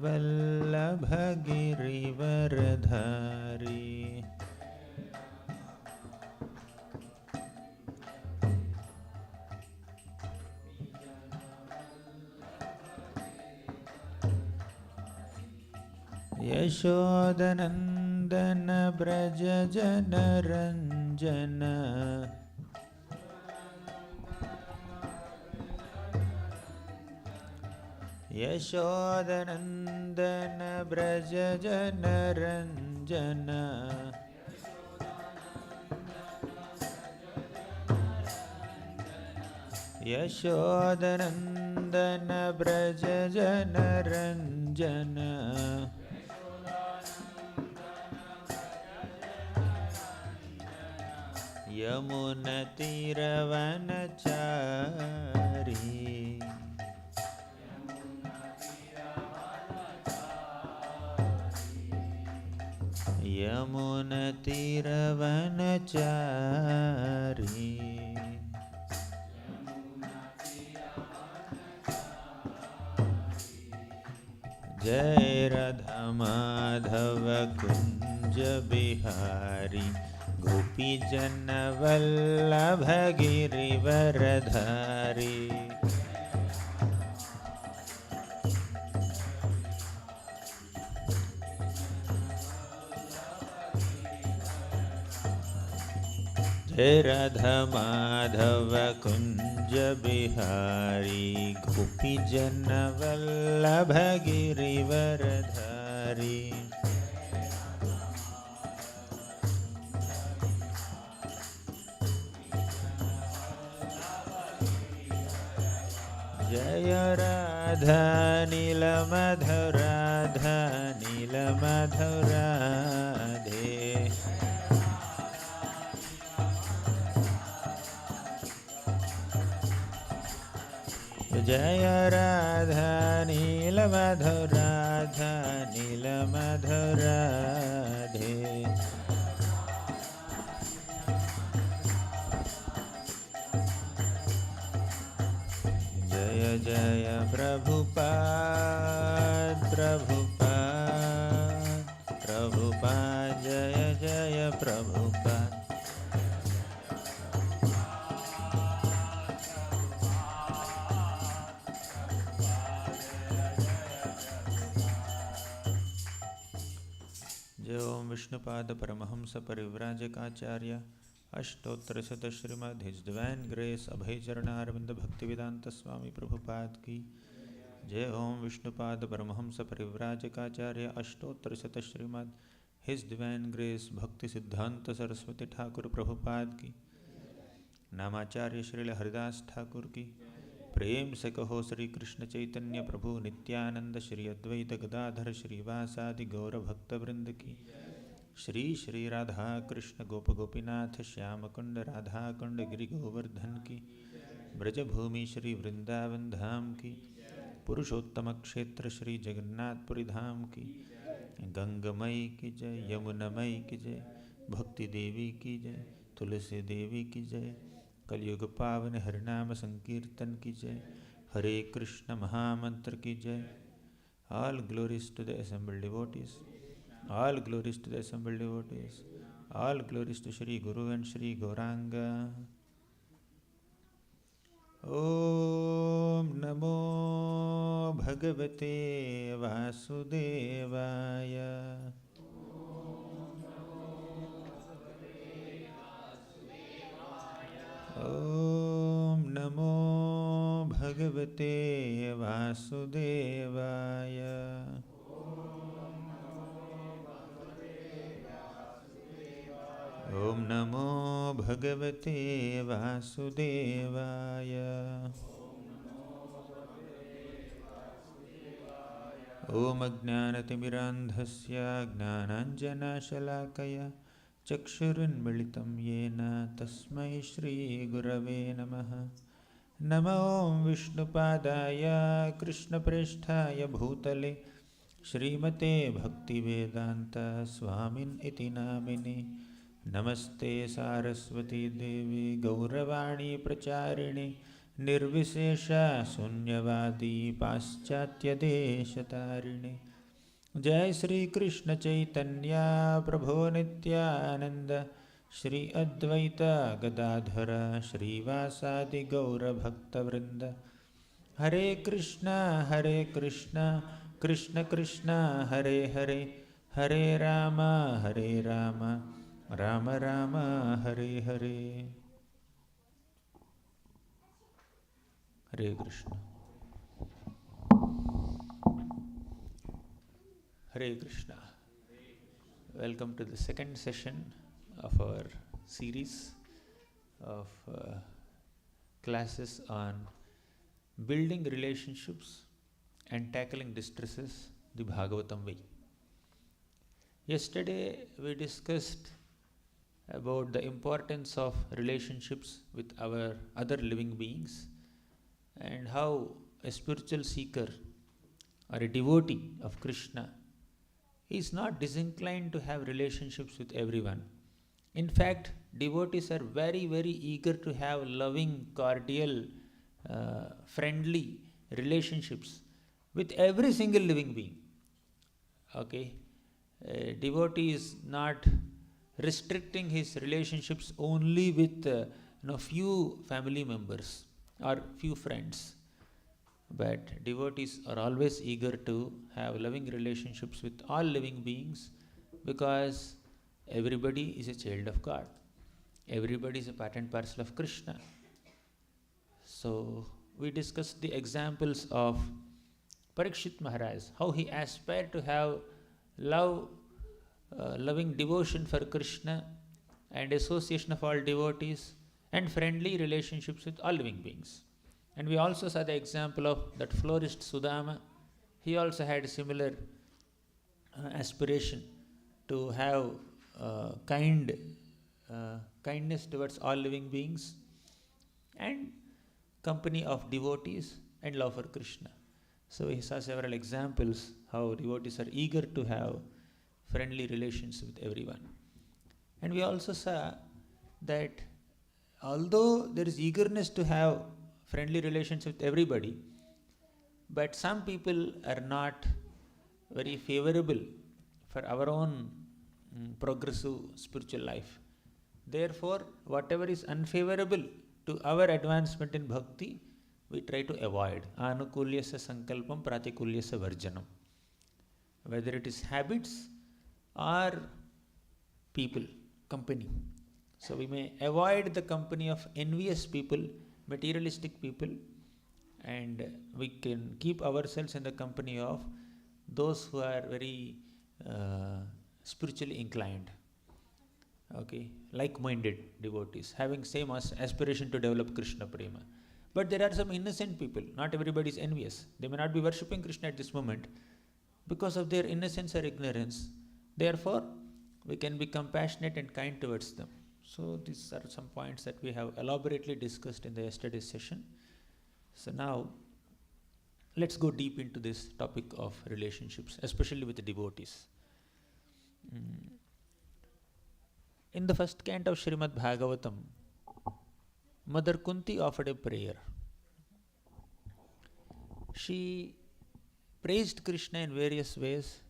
वल्लभ गिरिवरधारी यशोदनन्दन ब्रज जनरञ्जन यशोदनन्दन ब्रज जनरञ्जन यशोदनन्दन ब्रज जनरञ्जन यमुनतीरवनचारी यमुनतीरवनचारी जय राधा माधव कुंज बिहारी गोपी जन वल्लभ गिरिवरधारी जय राधा माधव कुंज बिहारी गोपी जन वल्लभ गिरिवरधारी जय राधा नीलमधुराधा नीलमधुराधे जय राधा नीलमधुराधा नीलमधुराधे जय जय प्रभुपाद प्रभुपाद प्रभुपाद जय जय प्रभुपाद जय ओम Vishnupada Paramahamsa Parivrajakacharya Ashtottarashata Srimad his divine grace Abhay Charanaravinda Bhaktivedanta Swami Prabhupada की जय ओम Vishnupada Paramahamsa Parivrajakacharya Ashtottarashata Srimad his divine grace Bhakti Siddhanta Saraswati Thakur Prabhupada की नामाचार्य श्रील हरिदास ठाकुर की प्रेम से कहो श्री कृष्ण चैतन्य प्रभु नित्यानंद श्री अद्वैत गदाधर श्रीवासादि गौर भक्तवृंद की श्री श्री राधा कृष्ण गोप गोपीनाथ श्याम कुंड राधा कुंड गिरि गोवर्धन की ब्रजभूमि श्री वृंदावन धाम की पुरुषोत्तम क्षेत्र श्री जगन्नाथपुरी धाम की गंगमयी की जय यमुनमयी की जय भक्ति देवी की जय तुलसी देवी की जय कलयुग पावन हरिनाम संकीर्तन की जय हरे कृष्ण महामंत्र की जय all glories to the assembled devotees all glories to the assembled devotees all glories to Shri Guru and Shri Gauranga Om Namo Bhagavate Vasudevaya Om Namo Bhagavate Vasudevaya Om Namo Bhagavate Vasudevaya Om Ajnanatimmirandhasya Jnananjanashalakaya Chakshurunmilitam Yena Tasmai Shri Gurave Namaha Namo Om Vishnupadaya Krishna Presthaya Bhutale Shrimate Bhaktivedanta Swamin Iti Namine नमस्ते सारस्वती देवी गौरवाणी प्रचारिणे निर्विशेषा शून्यवादी पाश्चात्य देशतारिणे जय श्री कृष्ण चैतन्य प्रभो नित्यानंद श्री अद्वैत गदाधर श्रीवासादि गौर भक्तवृंद हरे Krishna Krishna Krishna Hare Hare Hare Ram Ram Ram Hare Hare. Hare Krishna. Hare Krishna. Welcome to the second session of our series of classes on building relationships and tackling distresses the Bhagavatam way. Yesterday we discussed about the importance of relationships with our other living beings and how a spiritual seeker or a devotee of Krishna is not disinclined to have relationships with everyone. In fact, devotees are very, very eager to have loving, cordial, friendly relationships with every single living being. Okay? A devotee is not restricting his relationships only with few family members or few friends. But devotees are always eager to have loving relationships with all living beings because everybody is a child of God. Everybody is a part and parcel of Krishna. So we discussed the examples of Parikshit Maharaj, how he aspired to have loving devotion for Krishna and association of all devotees and friendly relationships with all living beings. And we also saw the example of that florist Sudama. He also had a similar aspiration to have kindness towards all living beings and company of devotees and love for Krishna. So he saw several examples how devotees are eager to have friendly relations with everyone. And we also saw that although there is eagerness to have friendly relations with everybody, but some people are not very favorable for our own progressive spiritual life. Therefore, whatever is unfavorable to our advancement in bhakti, we try to avoid. Anukulyasya sankalpam pratikulyasya varjanam. Whether it is habits or people, company. So we may avoid the company of envious people, materialistic people, and we can keep ourselves in the company of those who are very spiritually inclined, okay, like-minded devotees, having same aspiration to develop Krishna prema. But there are some innocent people. Not everybody is envious. They may not be worshipping Krishna at this moment because of their innocence or ignorance. Therefore, we can be compassionate and kind towards them. So these are some points that we have elaborately discussed in the yesterday's session. So now, let's go deep into this topic of relationships, especially with the devotees. In the first canto of Srimad Bhagavatam, Mother Kunti offered a prayer. She praised Krishna in various ways.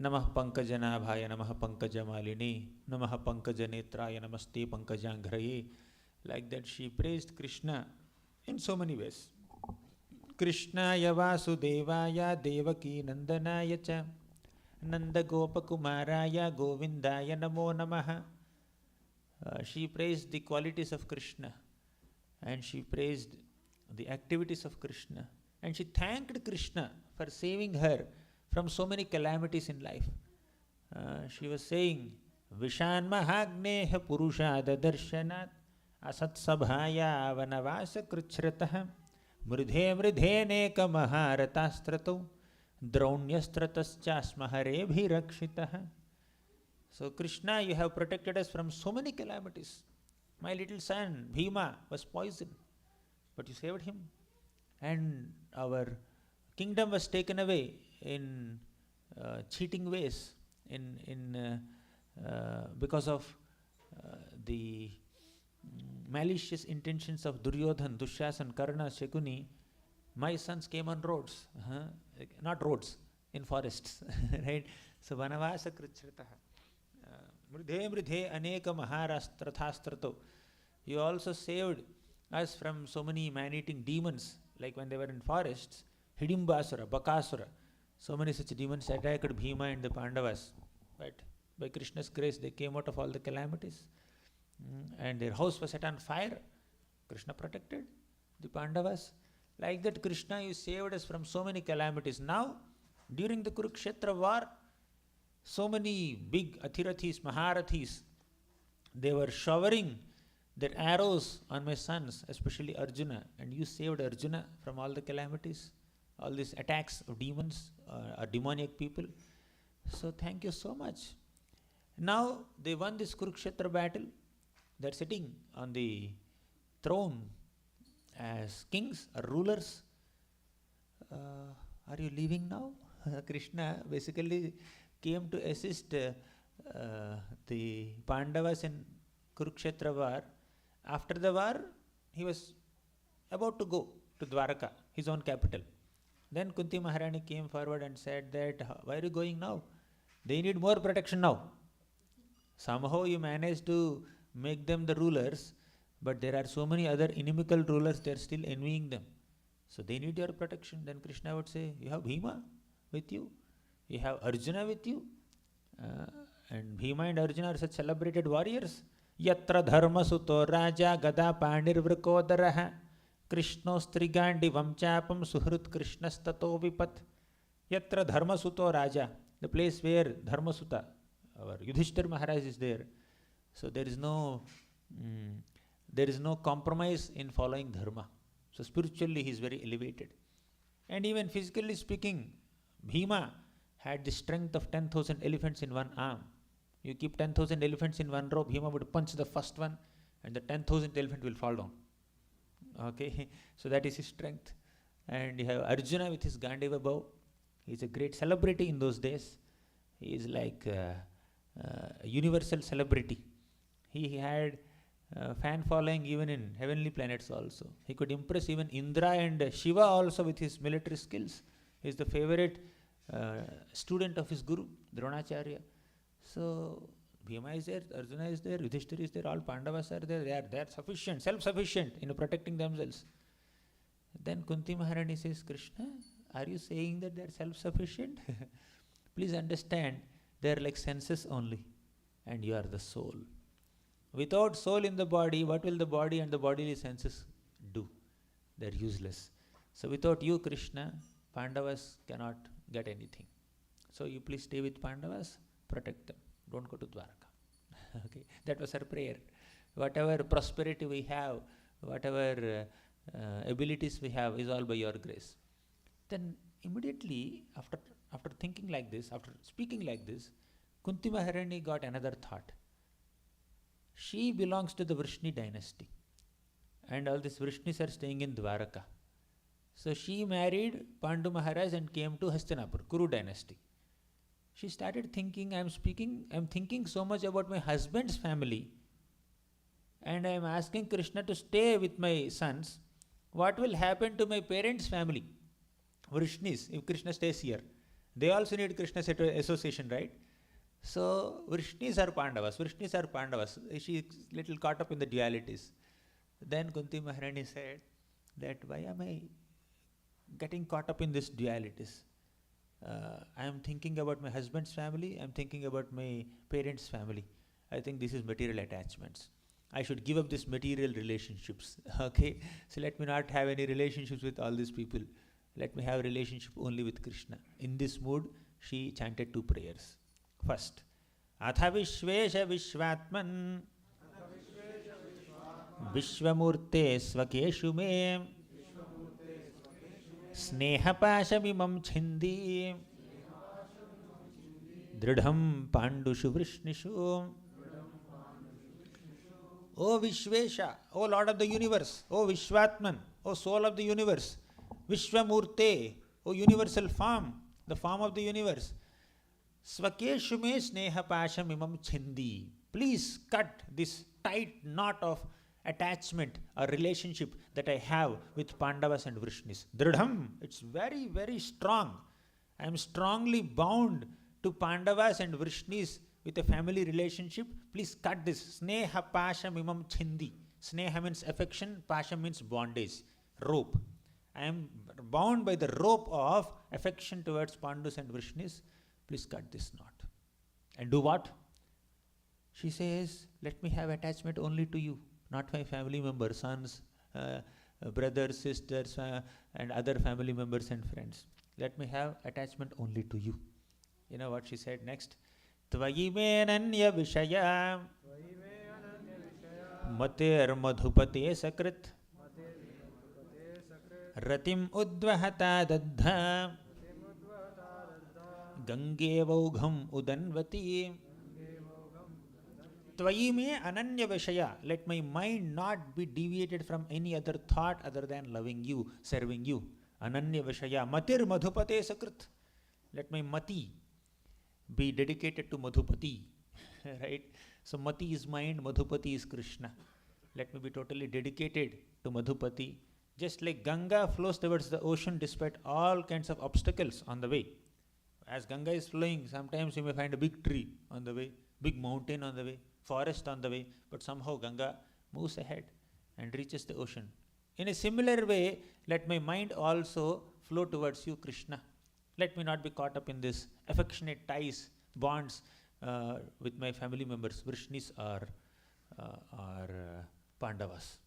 Namah Pankajanabhaya, Namah Pankajamalini, Namah Pankajanetraya, Namaste Pankajanghraye. Like that, she praised Krishna in so many ways. Krishnaya Vasudevaya Devaki Nandanaya cha Nanda Gopakumaraya Govindaya Namo Namaha. She praised the qualities of Krishna and she praised the activities of Krishna and she thanked Krishna for saving her from so many calamities in life. She was saying, Vishan Mahagneha Purushada Darshanat Asat Sabhaya Vanavasa Kruchratah Mridhe Mridhe Neka Maharatastrato Draunyastratascha Bhirakshitah. So Krishna, you have protected us from so many calamities. My little son Bhima was poisoned, but you saved him. And our kingdom was taken away in cheating ways, because of the malicious intentions of Duryodhan, Dushyasan, Karna, Shakuni. My sons came on roads, not roads, in forests, right? So vanavasa krichritaha. Mridhe mridhe aneka maharastrathastrato. You also saved us from so many man-eating demons, like when they were in forests, Hidimbasura, Bakasura. So many such demons attacked Bhima and the Pandavas. But by Krishna's grace, they came out of all the calamities. And their house was set on fire. Krishna protected the Pandavas. Like that, Krishna, you saved us from so many calamities. Now, during the Kurukshetra war, so many big Athirathis, Maharathis, they were showering their arrows on my sons, especially Arjuna, and you saved Arjuna from all the calamities, all these attacks of demons or demoniac people. So thank you so much. Now they won this Kurukshetra battle. They're sitting on the throne as kings or rulers. Are you leaving now? Krishna basically came to assist the Pandavas in Kurukshetra war. After the war, he was about to go to Dwaraka, his own capital. Then Kunti Maharani came forward and said that, why are you going now? They need more protection now. Somehow you managed to make them the rulers, but there are so many other inimical rulers, they are still envying them. So they need your protection. Then Krishna would say, you have Bhima with you, you have Arjuna with you, and Bhima and Arjuna are such celebrated warriors. Yatra dharma suto raja gada panirvrikodaraha Krishnostrigandi vamchapam suhrut krishnastato vipat. Yatra dharma suto raja, the place where Dharmasuta, our Yudhishthir Maharaj is there. So there is no compromise in following dharma. So spiritually he is very elevated. And even physically speaking, Bhima had the strength of 10,000 elephants in one arm. You keep 10,000 elephants in one row, Bhima would punch the first one and the 10,000th elephant will fall down. Okay, so that is his strength. And you have Arjuna with his Gandiva bow. He is a great celebrity in those days. He is like a universal celebrity. He had fan following even in heavenly planets also. He could impress even Indra and Shiva also with his military skills. He is the favorite student of his guru, Dronacharya. So Bhima is there, Arjuna is there, Yudhishthira is there, all Pandavas are there. They are sufficient, self-sufficient in protecting themselves. Then Kunti Maharani says, Krishna, are you saying that they are self-sufficient? Please understand, they are like senses only, and you are the soul. Without soul in the body, what will the body and the bodily senses do? They are useless. So without you, Krishna, Pandavas cannot get anything. So you please stay with Pandavas, protect them. Don't go to Dwaraka. Okay, that was her prayer. Whatever prosperity we have, whatever abilities we have, is all by your grace. Then immediately after thinking like this, after speaking like this, Kunti Maharani got another thought. She belongs to the Vrishni dynasty, and all these Vrishnis are staying in Dwaraka. So she married Pandu Maharaj and came to Hastinapur, Kuru dynasty. She started thinking, I'm thinking so much about my husband's family, and I am asking Krishna to stay with my sons. What will happen to my parents' family, Vrishnis, if Krishna stays here? They also need Krishna's association, right? So Vrishnis are Pandavas. She is little caught up in the dualities. Then Kunti Maharani said that, why am I getting caught up in these dualities? I am thinking about my husband's family, I am thinking about my parents' family. I think this is material attachments. I should give up these material relationships. Okay, so let me not have any relationships with all these people. Let me have a relationship only with Krishna. In this mood, she chanted 2 prayers. First, Atha Vishvesha Vishvatman Vishvamurte Svakeshu Me Snehapashamimam Chindi Dridham Pandushu Vrishnishu. O Vishvesha, O Lord of the universe, O Vishvatman, O soul of the universe, Vishvamurte, O universal form, the form of the universe. Svakeshu me snehapasham imam chindi. Please cut this tight knot of attachment or relationship that I have with Pandavas and Vrishnis. Dridham, it's very, very strong. I am strongly bound to Pandavas and Vrishnis with a family relationship. Please cut this. Sneha pasha mimam chindi. Sneha means affection, pasha means bondage, rope. I am bound by the rope of affection towards Pandus and Vrishnis. Please cut this knot. And do what? She says, let me have attachment only to you, not my family members, sons, brothers, sisters, and other family members and friends. Let me have attachment only to you. You know what she said next? Tvayi me ananya vishaya mater madhupate sakrit ratim udvahata daddha gange vaugham udanvati. Tvayi me ananya vishaya. Let my mind not be deviated from any other thought other than loving you, serving you. Ananya vishaya. Matir madhupate sakrit. Let my mati be dedicated to Madhupati. Right? So mati is mind, Madhupati is Krishna. Let me be totally dedicated to Madhupati. Just like Ganga flows towards the ocean despite all kinds of obstacles on the way. As Ganga is flowing, sometimes you may find a big tree on the way, big mountain on the way, forest on the way, but somehow Ganga moves ahead and reaches the ocean. In a similar way, let my mind also flow towards you, Krishna. Let me not be caught up in this affectionate ties, bonds with my family members, Vrishnis or Pandavas.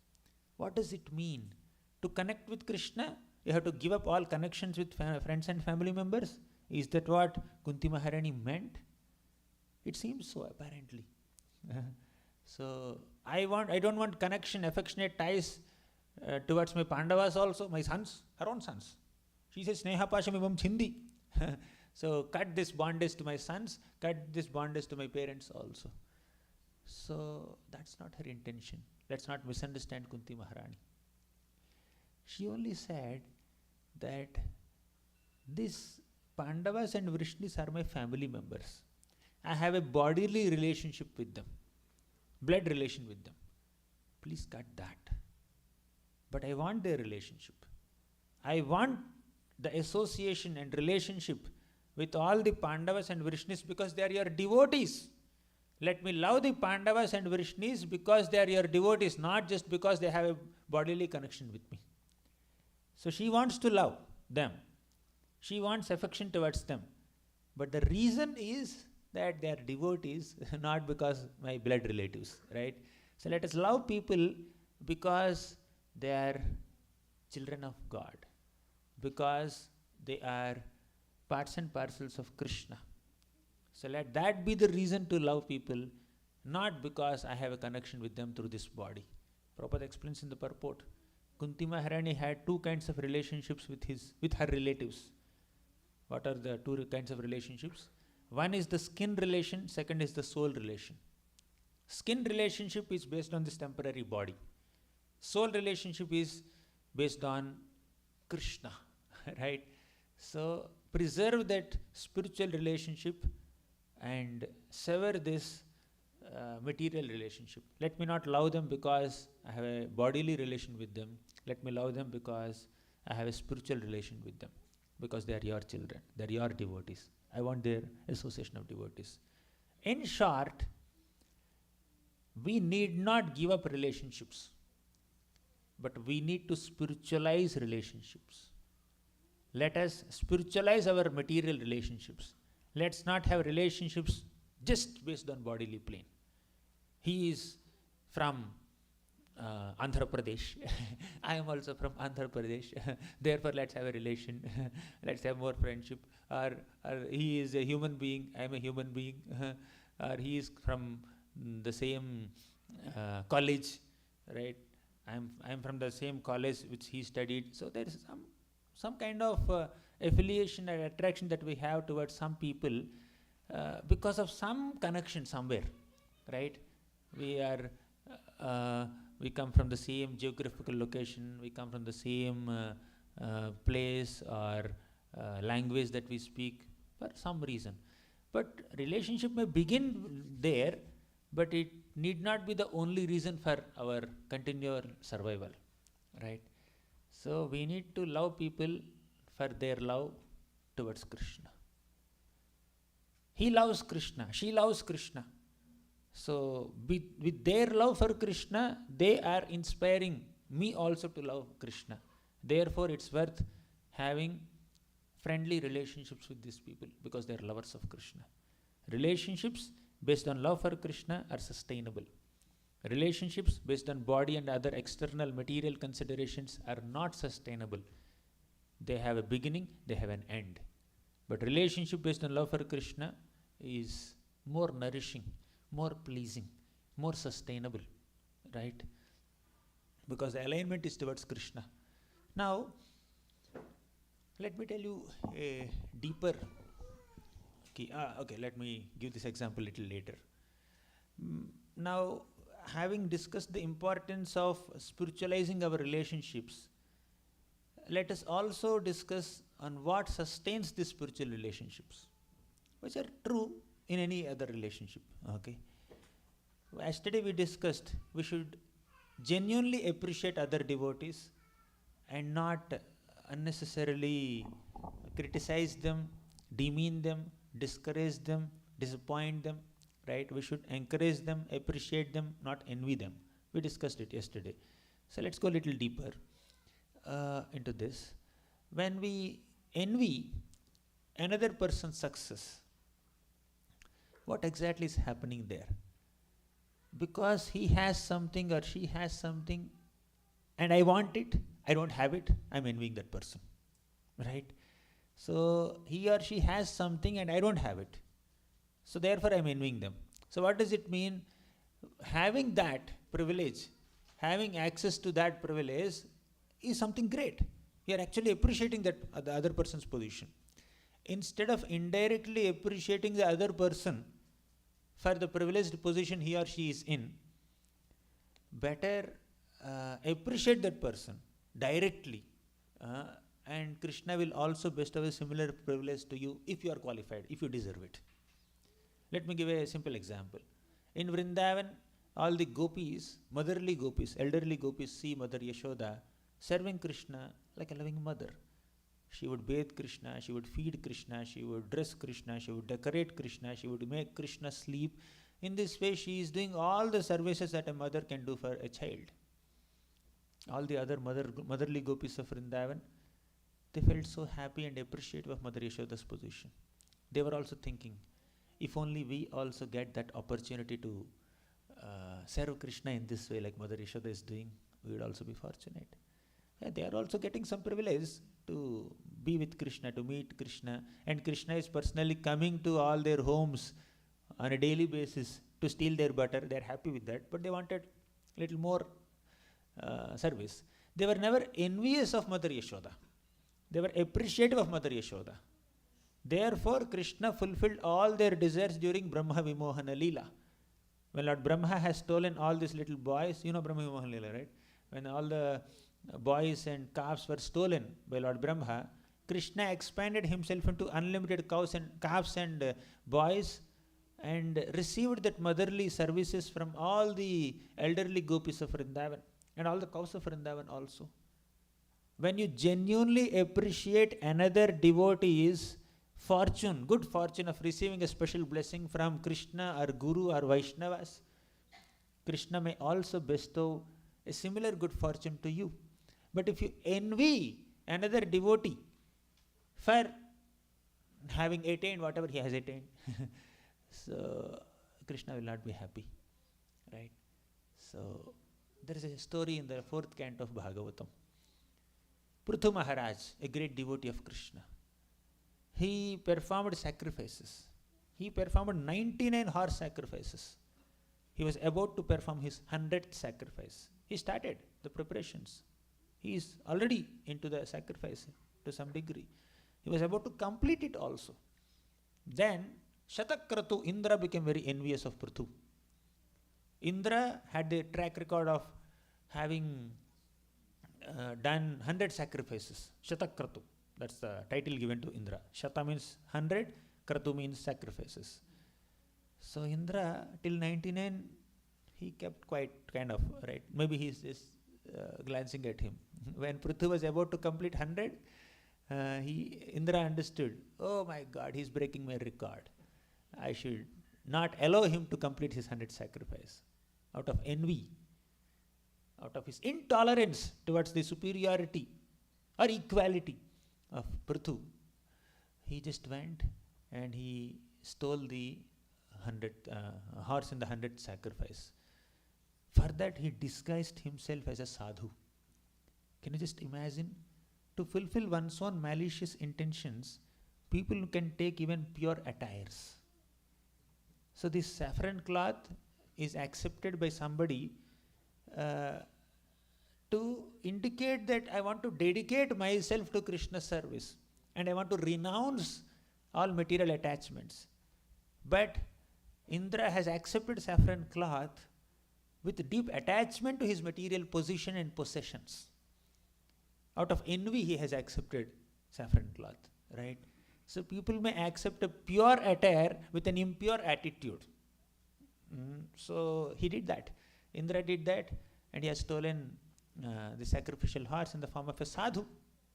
What does it mean? To connect with Krishna, you have to give up all connections with friends and family members? Is that what Kunti Maharani meant? It seems so, apparently. So, I don't want connection, affectionate ties towards my Pandavas also, my sons, her own sons. She says, Sneha Pasham Imam Chindi. So, cut this bondage to my sons, cut this bondage to my parents also. So, that's not her intention. Let's not misunderstand Kunti Maharani. She only said that these Pandavas and Vrishnis are my family members. I have a bodily relationship with them, blood relation with them. Please cut that. But I want their relationship. I want the association and relationship with all the Pandavas and Vrishnis because they are your devotees. Let me love the Pandavas and Vrishnis because they are your devotees, not just because they have a bodily connection with me. So she wants to love them. She wants affection towards them. But the reason is that they are devotees, not because my blood relatives, right? So let us love people because they are children of God, because they are parts and parcels of Krishna. So let that be the reason to love people, not because I have a connection with them through this body. Prabhupada explains in the purport, Kunti Maharani had two kinds of relationships with her relatives. What are the two kinds of relationships? One is the skin relation, second is the soul relation. Skin relationship is based on this temporary body. Soul relationship is based on Krishna, right? So preserve that spiritual relationship and sever this material relationship. Let me not love them because I have a bodily relation with them. Let me love them because I have a spiritual relation with them, because they are your children, they are your devotees. I want their association of devotees. In short, we need not give up relationships, but we need to spiritualize relationships. Let us spiritualize our material relationships. Let's not have relationships just based on bodily plane. He is from Andhra Pradesh. I am also from Andhra Pradesh. Therefore, let's have a relation. Let's have more friendship. Or he is a human being. I am a human being. Or he is from the same college, right? I am from the same college which he studied. So there is some kind of affiliation and attraction that we have towards some people because of some connection somewhere, right? We come from the same geographical location, we come from the same place or language that we speak for some reason. But relationship may begin there, but it need not be the only reason for our continual survival, right? So we need to love people for their love, towards Krishna. He loves Krishna, she loves Krishna. So with their love for Krishna, they are inspiring me also to love Krishna. Therefore, it's worth having friendly relationships with these people because they are lovers of Krishna. Relationships based on love for Krishna are sustainable. Relationships based on body and other external material considerations are not sustainable. They have a beginning, they have an end. But relationship based on love for Krishna is more nourishing, more pleasing, more sustainable, right? Because the alignment is towards Krishna. Now, let me tell you a deeper key. Okay, let me give this example a little later. Now, having discussed the importance of spiritualizing our relationships, let us also discuss on what sustains these spiritual relationships, which are true in any other relationship. Okay. Yesterday we discussed we should genuinely appreciate other devotees and not unnecessarily criticize them, demean them, discourage them, disappoint them, right? We should encourage them, appreciate them, not envy them. We discussed it yesterday. So let's go a little deeper into this. When we envy another person's success, what exactly is happening there? Because he has something or she has something and I want it, I don't have it, I'm envying that person, right? So he or she has something and I don't have it, so therefore I'm envying them. So what does it mean? Having that privilege, having access to that privilege is something great. You are actually appreciating that the other person's position. Instead of indirectly appreciating the other person for the privileged position he or she is in, better appreciate that person directly, and Krishna will also bestow a similar privilege to you if you are qualified, if you deserve it. Let me give a simple example. In Vrindavan, all the gopis, motherly gopis, elderly gopis, see Mother Yashoda serving Krishna like a loving mother. She would bathe Krishna, she would feed Krishna, she would dress Krishna, she would decorate Krishna, she would make Krishna sleep. In this way, she is doing all the services that a mother can do for a child. All the other motherly gopis of Vrindavan, they felt so happy and appreciative of Mother Yashoda's position. They were also thinking, if only we also get that opportunity to serve Krishna in this way like Mother Yashoda is doing, we would also be fortunate. And they are also getting some privilege to be with Krishna, to meet Krishna, and Krishna is personally coming to all their homes on a daily basis to steal their butter. They are happy with that, but they wanted a little more service. They were never envious of Mother Yashoda. They were appreciative of Mother Yashoda. Therefore, Krishna fulfilled all their desires during Brahma Vimohana Leela. When Lord Brahma has stolen all these little boys, you know Brahma Vimohana Leela, right? When all the boys and calves were stolen by Lord Brahma, Krishna expanded himself into unlimited cows and calves and boys, and received that motherly services from all the elderly gopis of Vrindavan and all the cows of Vrindavan also. When you genuinely appreciate another devotee's fortune, good fortune of receiving a special blessing from Krishna or Guru or Vaishnavas, Krishna may also bestow a similar good fortune to you. But if you envy another devotee for having attained whatever he has attained, so Krishna will not be happy, right? So there is a story in the 4th canto of Bhagavatam. Prithu Maharaj, a great devotee of Krishna, he performed sacrifices. He performed 99 horse sacrifices. He was about to perform his 100th sacrifice. He started the preparations. He is already into the sacrifice to some degree. He was about to complete it also. Then Shatakratu, Indra, became very envious of Prithu. Indra had the track record of having done 100 sacrifices. Shatakratu, that's the title given to Indra. Shata means 100, Kratu means sacrifices. So Indra, till 99, he kept quite kind of, right? Maybe he's just glancing at him. When Prithu was about to complete 100, Indra understood, oh my God, he's breaking my record. I should not allow him to complete his 100 sacrifice. Out of envy, out of his intolerance towards the superiority or equality of Prithu, he just went and he stole the 100 horse in the 100th sacrifice. For that, he disguised himself as a sadhu. Can you just imagine? To fulfill one's own malicious intentions, people can take even pure attires. So this saffron cloth is accepted by somebody to indicate that I want to dedicate myself to Krishna's service and I want to renounce all material attachments. But Indra has accepted saffron cloth with deep attachment to his material position and possessions. Out of envy, he has accepted saffron cloth, right? So people may accept a pure attire with an impure attitude. So he did that. Indra did that, and he has stolen the sacrificial horse in the form of a sadhu.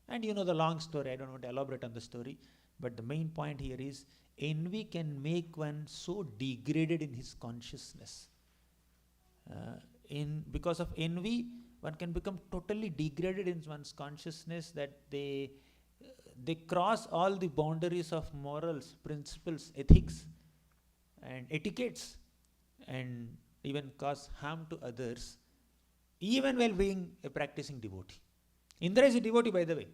And you know the long story, I don't want to elaborate on the story, but the main point here is envy can make one so degraded in his consciousness. Because of envy, one can become totally degraded in one's consciousness that they cross all the boundaries of morals, principles, ethics, and etiquettes, and even cause harm to others, even while being a practicing devotee. Indra is a devotee, by the way.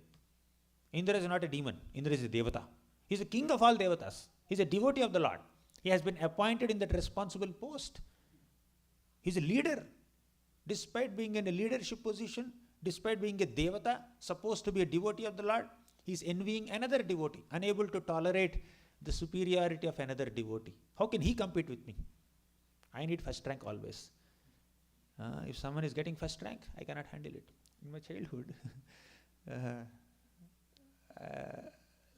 Indra is not a demon. Indra is a devata. He is a king of all devatas. He is a devotee of the Lord. He has been appointed in that responsible post. He is a leader. Despite being in a leadership position, despite being a devata, supposed to be a devotee of the Lord, he is envying another devotee, unable to tolerate the superiority of another devotee. How can he compete with me? I need first rank always. If someone is getting first rank, I cannot handle it. In my childhood,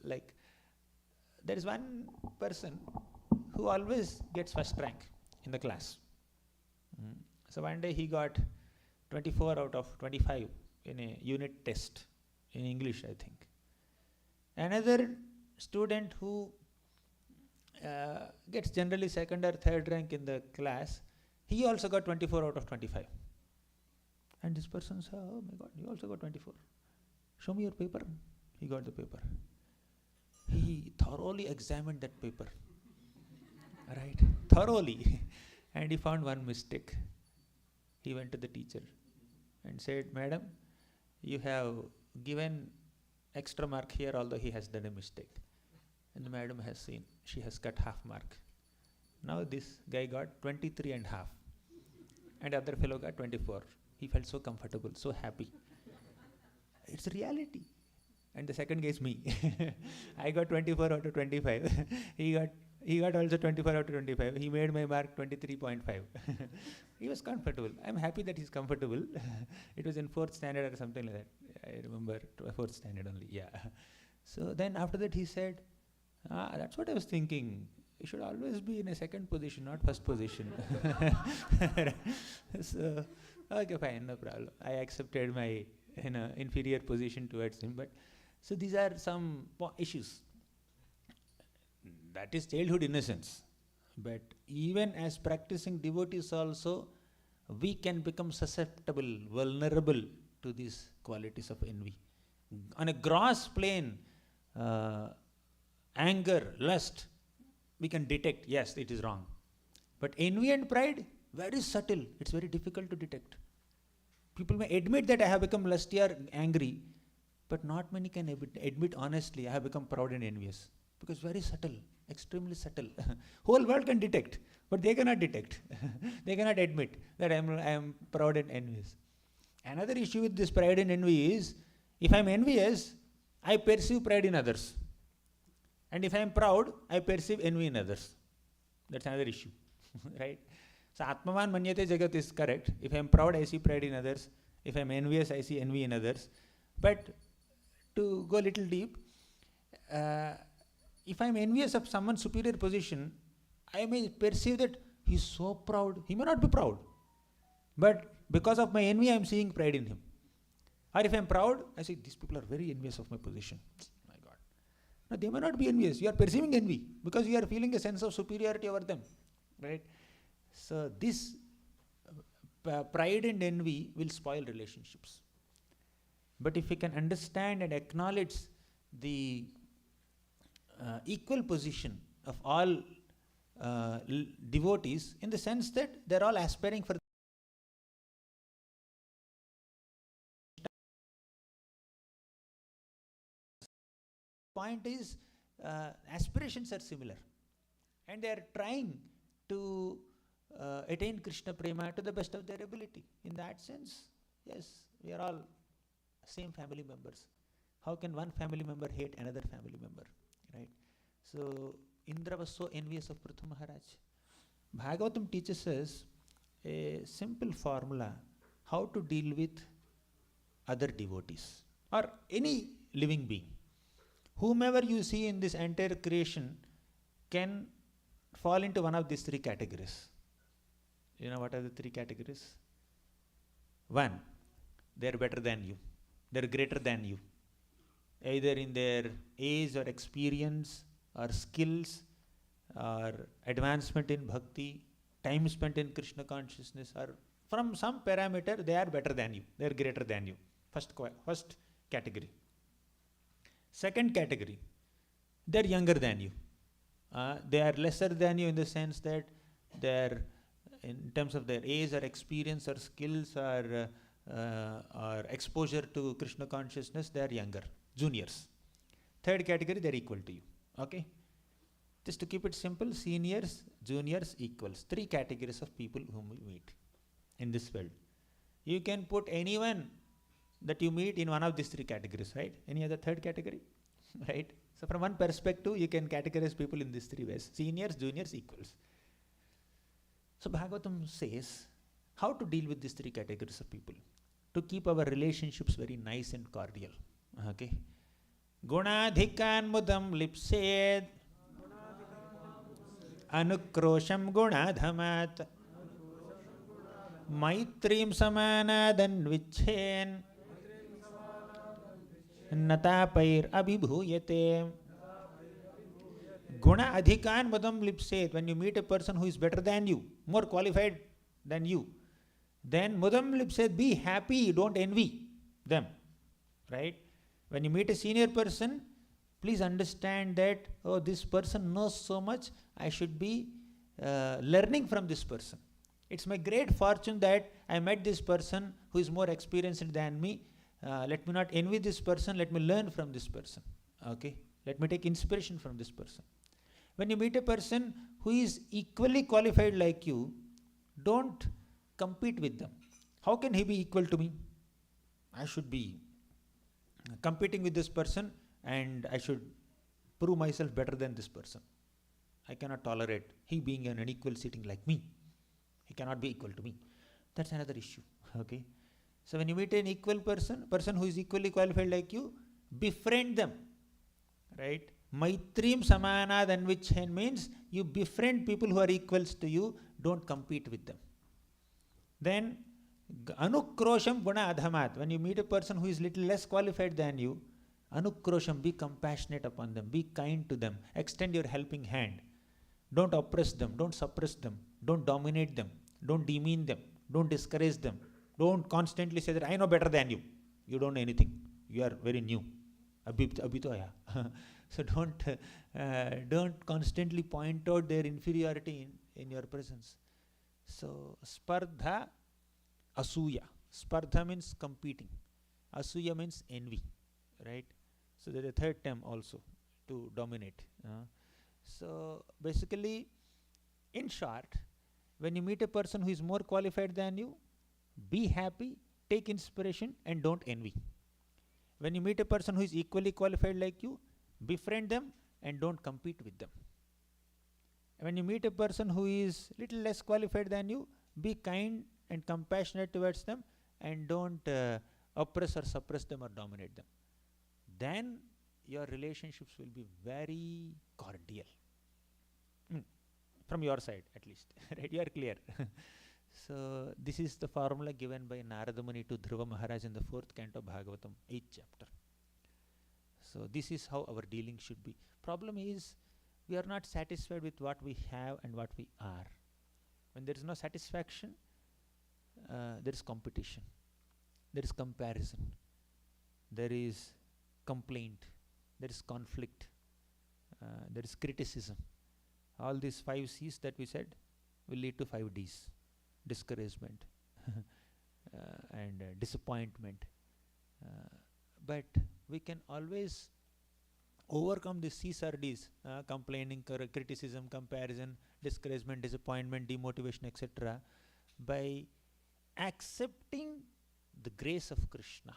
like there is one person who always gets first rank in the class. So one day he got 24 out of 25 in a unit test in English, I think. Another student who gets generally second or third rank in the class, he also got 24 out of 25. And this person said, oh my God, you also got 24. Show me your paper. He got the paper. He thoroughly examined that paper. Right? Thoroughly. And he found one mistake. He went to the teacher and said, Madam, you have given extra mark here, although he has done a mistake. And the madam has seen, she has cut half mark. Now this guy got 23 and half. And the other fellow got 24. He felt so comfortable, so happy. It's reality. And the second guy is me. I got 24 out of 25. He got also 24 out of 25. He made my mark 23.5. He was comfortable. I'm happy that he's comfortable. It was in 4th standard or something like that. I remember 4th standard only. Yeah. So then after that he said, that's what I was thinking. You should always be in a second position, not first position. So, okay, fine, no problem. I accepted my inferior position towards him. But so these are some issues. That is childhood innocence. But even as practicing devotees also, we can become susceptible, vulnerable to these qualities of envy. On a gross plane, anger, lust, we can detect, yes, it is wrong. But envy and pride, very subtle. It's very difficult to detect. People may admit that I have become lusty or angry, but not many can admit honestly, I have become proud and envious. Because very subtle, extremely subtle. Whole world can detect, but they cannot detect. They cannot admit that I am proud and envious. Another issue with this pride and envy is, if I am envious, I perceive pride in others. And if I am proud, I perceive envy in others. That's another issue, right? So Atmavan Manyate Jagat is correct. If I am proud, I see pride in others. If I am envious, I see envy in others. But to go a little deep, if I am envious of someone's superior position, I may perceive that he is so proud. He may not be proud. But because of my envy, I am seeing pride in him. Or if I'm proud, I say, these people are very envious of my position. My God. No, they may not be envious. You are perceiving envy because you are feeling a sense of superiority over them. Right? So this pride and envy will spoil relationships. But if we can understand and acknowledge the equal position of all devotees, in the sense that they're all aspiring for point is aspirations are similar and they are trying to attain Krishna prema to the best of their ability. In that sense, yes, we are all same family members. How can one family member hate another family member, right? So Indra was so envious of Prithu Maharaj. Bhagavatam teaches us a simple formula how to deal with other devotees or any living being. Whomever you see in this entire creation can fall into one of these three categories. You know what are the three categories? One, they are better than you. They are greater than you. Either in their age or experience or skills or advancement in bhakti, time spent in Krishna consciousness, or from some parameter they are better than you. They are greater than you. First category. Second category, they are younger than you. They are lesser than you in the sense that they are, in terms of their age or experience or skills or exposure to Krishna consciousness, they are younger, juniors. Third category, they are equal to you. Okay? Just to keep it simple, seniors, juniors, equals. Three categories of people whom we meet in this world. You can put anyone that you meet in one of these three categories, right? Any other third category? Right? So from one perspective, you can categorize people in these three ways. Seniors, juniors, equals. So Bhagavatam says how to deal with these three categories of people to keep our relationships very nice and cordial. Okay? Gunadhikan mudam lipsed anukrosham gunadhamat maitrim samanadan vichen natapair abhibhuyate. Guna adhikan mudam lipsed. When you meet a person who is better than you, more qualified than you, then mudam lipsed, be happy, don't envy them. Right? When you meet a senior person, please understand that, oh, this person knows so much, I should be learning from this person. It's my great fortune that I met this person who is more experienced than me. Let me not envy this person, let me learn from this person. Okay? Let me take inspiration from this person. When you meet a person who is equally qualified like you, don't compete with them. How can he be equal to me? I should be competing with this person and I should prove myself better than this person. I cannot tolerate he being in an equal sitting like me. He cannot be equal to me. That's another issue. Okay? So when you meet an equal person who is equally qualified like you, befriend them. Right? Maitrim samanad anvichen means you befriend people who are equals to you, don't compete with them. Then anukrosham guna adhamat. When you meet a person who is little less qualified than you, anukrosham, be compassionate upon them, be kind to them, extend your helping hand. Don't oppress them, don't suppress them, don't dominate them, don't demean them, don't discourage them. Don't constantly say that I know better than you. You don't know anything. You are very new. So don't constantly point out their inferiority in your presence. So spardha, asuya. Spardha means competing. Asuya means envy. Right? So there is a third term also to dominate. So basically, in short, when you meet a person who is more qualified than you, be happy, take inspiration and don't envy. When you meet a person who is equally qualified like you, befriend them and don't compete with them. When you meet a person who is little less qualified than you, be kind and compassionate towards them and don't oppress or suppress them or dominate them. Then your relationships will be very cordial. From your side at least. Right? You are clear. So this is the formula given by Narada Muni to Dhruva Maharaj in the 4th canto Bhagavatam, 8th chapter. So this is how our dealing should be. Problem is, we are not satisfied with what we have and what we are. When there is no satisfaction, there is competition, there is comparison, there is complaint, there is conflict, there is criticism. All these 5 C's that we said will lead to 5 D's: discouragement and disappointment. But we can always overcome these C's or D's: complaining, criticism, comparison, discouragement, disappointment, demotivation, etc., by accepting the grace of Krishna.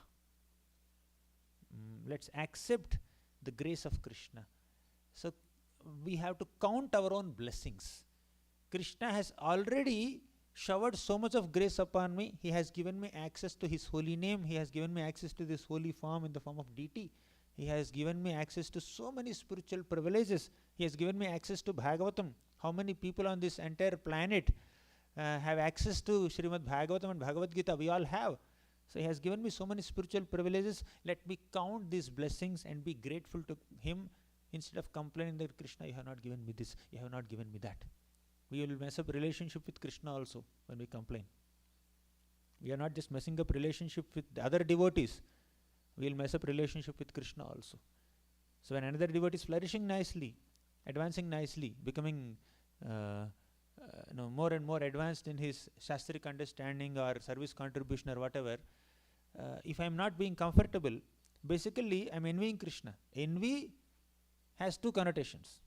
Let's accept the grace of Krishna. So we have to count our own blessings. Krishna has already showered so much of grace upon me. He has given me access to His holy name. He has given me access to this holy form in the form of deity. He has given me access to so many spiritual privileges. He has given me access to Bhagavatam. How many people on this entire planet have access to Srimad Bhagavatam and Bhagavad Gita? We all have. So He has given me so many spiritual privileges. Let me count these blessings and be grateful to Him, instead of complaining that Krishna, you have not given me this, you have not given me that. We will mess up relationship with Krishna also when we complain. We are not just messing up relationship with the other devotees, we will mess up relationship with Krishna also. So when another devotee is flourishing nicely, advancing nicely, becoming more and more advanced in his shastric understanding or service contribution or whatever, if I am not being comfortable, basically I am envying Krishna. Envy has 2 connotations.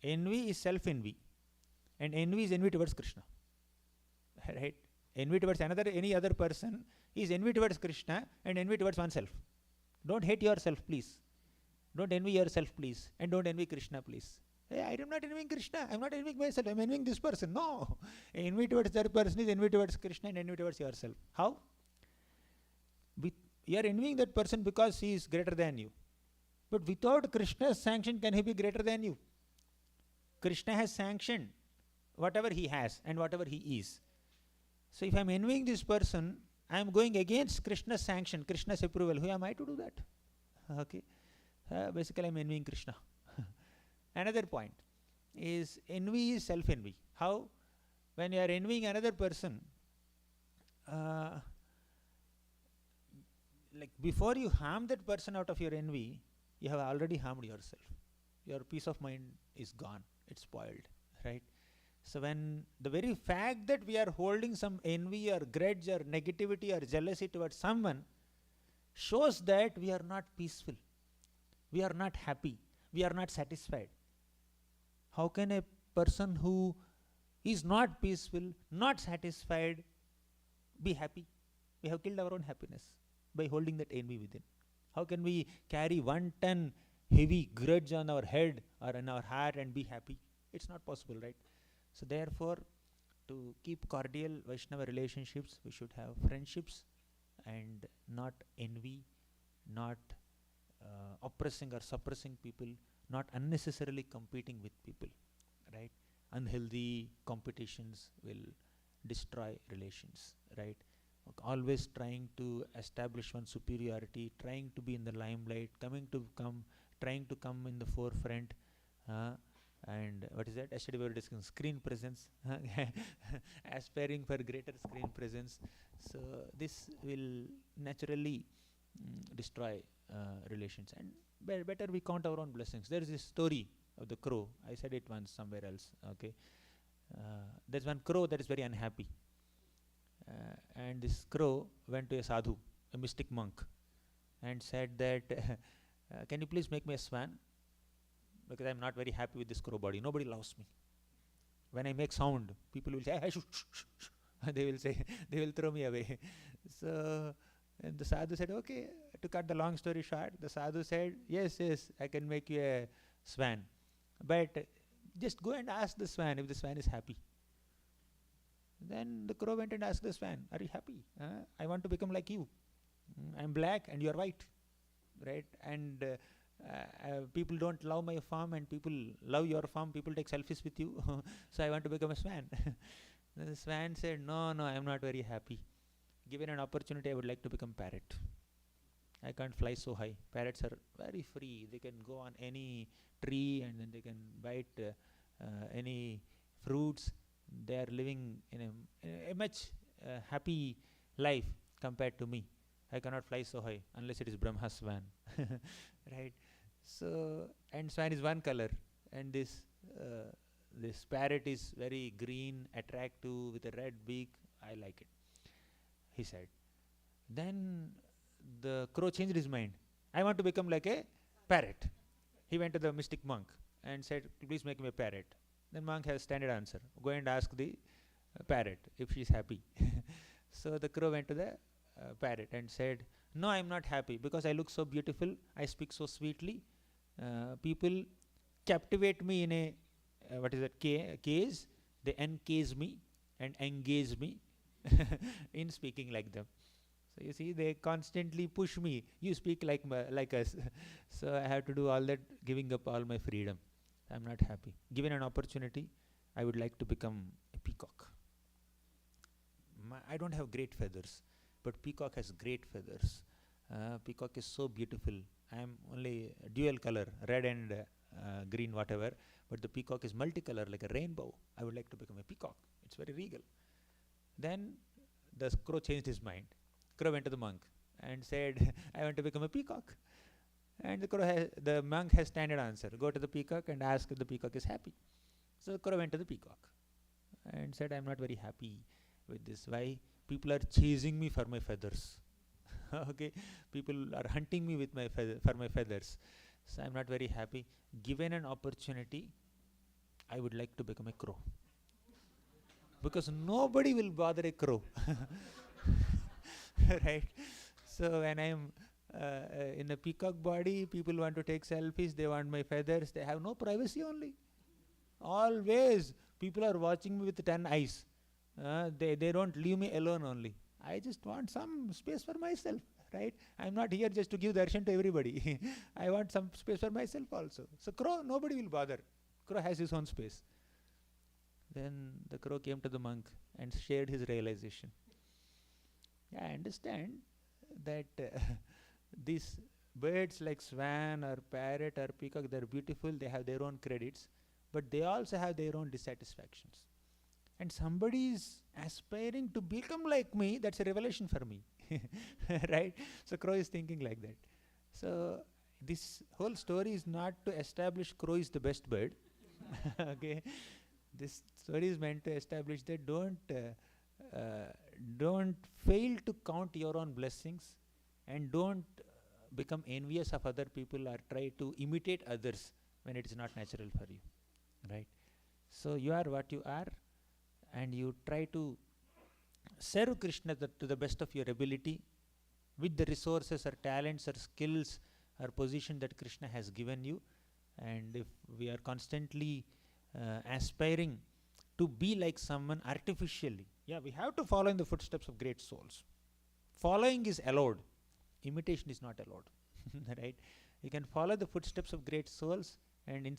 Envy is self-envy, and envy is envy towards Krishna. Right? Envy towards any other person is envy towards Krishna and envy towards oneself. Don't hate yourself, please. Don't envy yourself, please. And don't envy Krishna, please. Hey, I am not envying Krishna. I am not envying myself. I am envying this person. No. Envy towards that person is envy towards Krishna and envy towards yourself. How? You are envying that person because he is greater than you. But without Krishna's sanction, can he be greater than you? Krishna has sanctioned whatever he has and whatever he is. So if I am envying this person, I am going against Krishna's sanction, Krishna's approval. Who am I to do that? Okay. Basically, I am envying Krishna. Another point is envy is self-envy. How? When you are envying another person, like before you harm that person out of your envy, you have already harmed yourself. Your peace of mind is gone. It's spoiled. Right? So when the very fact that we are holding some envy or grudge or negativity or jealousy towards someone shows that we are not peaceful. We are not happy. We are not satisfied. How can a person who is not peaceful, not satisfied, be happy? We have killed our own happiness by holding that envy within. How can we carry 1 ton heavy grudge on our head or in our heart and be happy? It's not possible, right? So therefore, to keep cordial Vaishnava relationships, we should have friendships and not envy, not oppressing or suppressing people, not unnecessarily competing with people, right? Unhealthy competitions will destroy relations, right? Always trying to establish one superiority, trying to be in the limelight, trying to come in the forefront, and what is that? Yesterday we were discussing screen presence, aspiring for greater screen presence. So this will naturally destroy relations, and better we count our own blessings. There is this story of the crow. I said it once somewhere else. Okay, there's one crow that is very unhappy, and this crow went to a sadhu, a mystic monk, and said that, can you please make me a swan? Because I'm not very happy with this crow body. Nobody loves me. When I make sound, people will say, hey, shh, shh, shh, shh. They will say, they will throw me away. So, and the sadhu said, okay. To cut the long story short, the sadhu said, yes, I can make you a swan. But just go and ask the swan if the swan is happy. Then the crow went and asked the swan, are you happy? I want to become like you. I'm black and you're white. Right? And people don't love my form and people love your form. People take selfies with you. So I want to become a swan. Then the swan said, no, I am not very happy. Given an opportunity, I would like to become parrot. I can't fly so high. Parrots are very free. They can go on any tree and then they can bite any fruits. They are living in a much happy life compared to me. I cannot fly so high unless it is Brahma's swan. Right? So, and swan is one color, and this parrot is very green, attractive, with a red beak. I like it, he said. Then the crow changed his mind. I want to become like a parrot. He went to the mystic monk and said, please make me a parrot. Then monk has standard answer. Go and ask the parrot if she is happy. So the crow went to the parrot and said, no, I am not happy because I look so beautiful, I speak so sweetly. People captivate me in a cage. They encase me and engage me in speaking like them. So you see, they constantly push me. You speak like us. So I have to do all that, giving up all my freedom. I'm not happy. Given an opportunity, I would like to become a peacock. I don't have great feathers, but peacock has great feathers. Peacock is so beautiful. I am only dual color, red and green, whatever. But the peacock is multicolor, like a rainbow. I would like to become a peacock. It's very regal. Then the crow changed his mind. Crow went to the monk and said, I want to become a peacock. And the monk has standard answer. Go to the peacock and ask if the peacock is happy. So the crow went to the peacock and said, I'm not very happy with this. Why? People are chasing me for my feathers. Okay, people are hunting me with for my feathers. So I'm not very happy. Given an opportunity, I would like to become a crow. Because nobody will bother a crow. Right? So when I am in a peacock body, people want to take selfies, they want my feathers, they have no privacy only. Always people are watching me with 10 eyes. They don't leave me alone only. I just want some space for myself, right? I'm not here just to give darshan to everybody. I want some space for myself also. So crow, nobody will bother. Crow has his own space. Then the crow came to the monk and shared his realization. Yeah, I understand that these birds like swan or parrot or peacock, they're beautiful, they have their own credits, but they also have their own dissatisfactions. And somebody is aspiring to become like me, that's a revelation for me. Right? So crow is thinking like that. So this whole story is not to establish crow is the best bird. Okay? This story is meant to establish that don't fail to count your own blessings, and don't become envious of other people or try to imitate others when it is not natural for you. Right? So you are what you are, and you try to serve Krishna to the best of your ability with the resources or talents or skills or position that Krishna has given you. And if we are constantly aspiring to be like someone artificially, we have to follow in the footsteps of great souls. Following is allowed, imitation is not allowed. Right? You can follow the footsteps of great souls and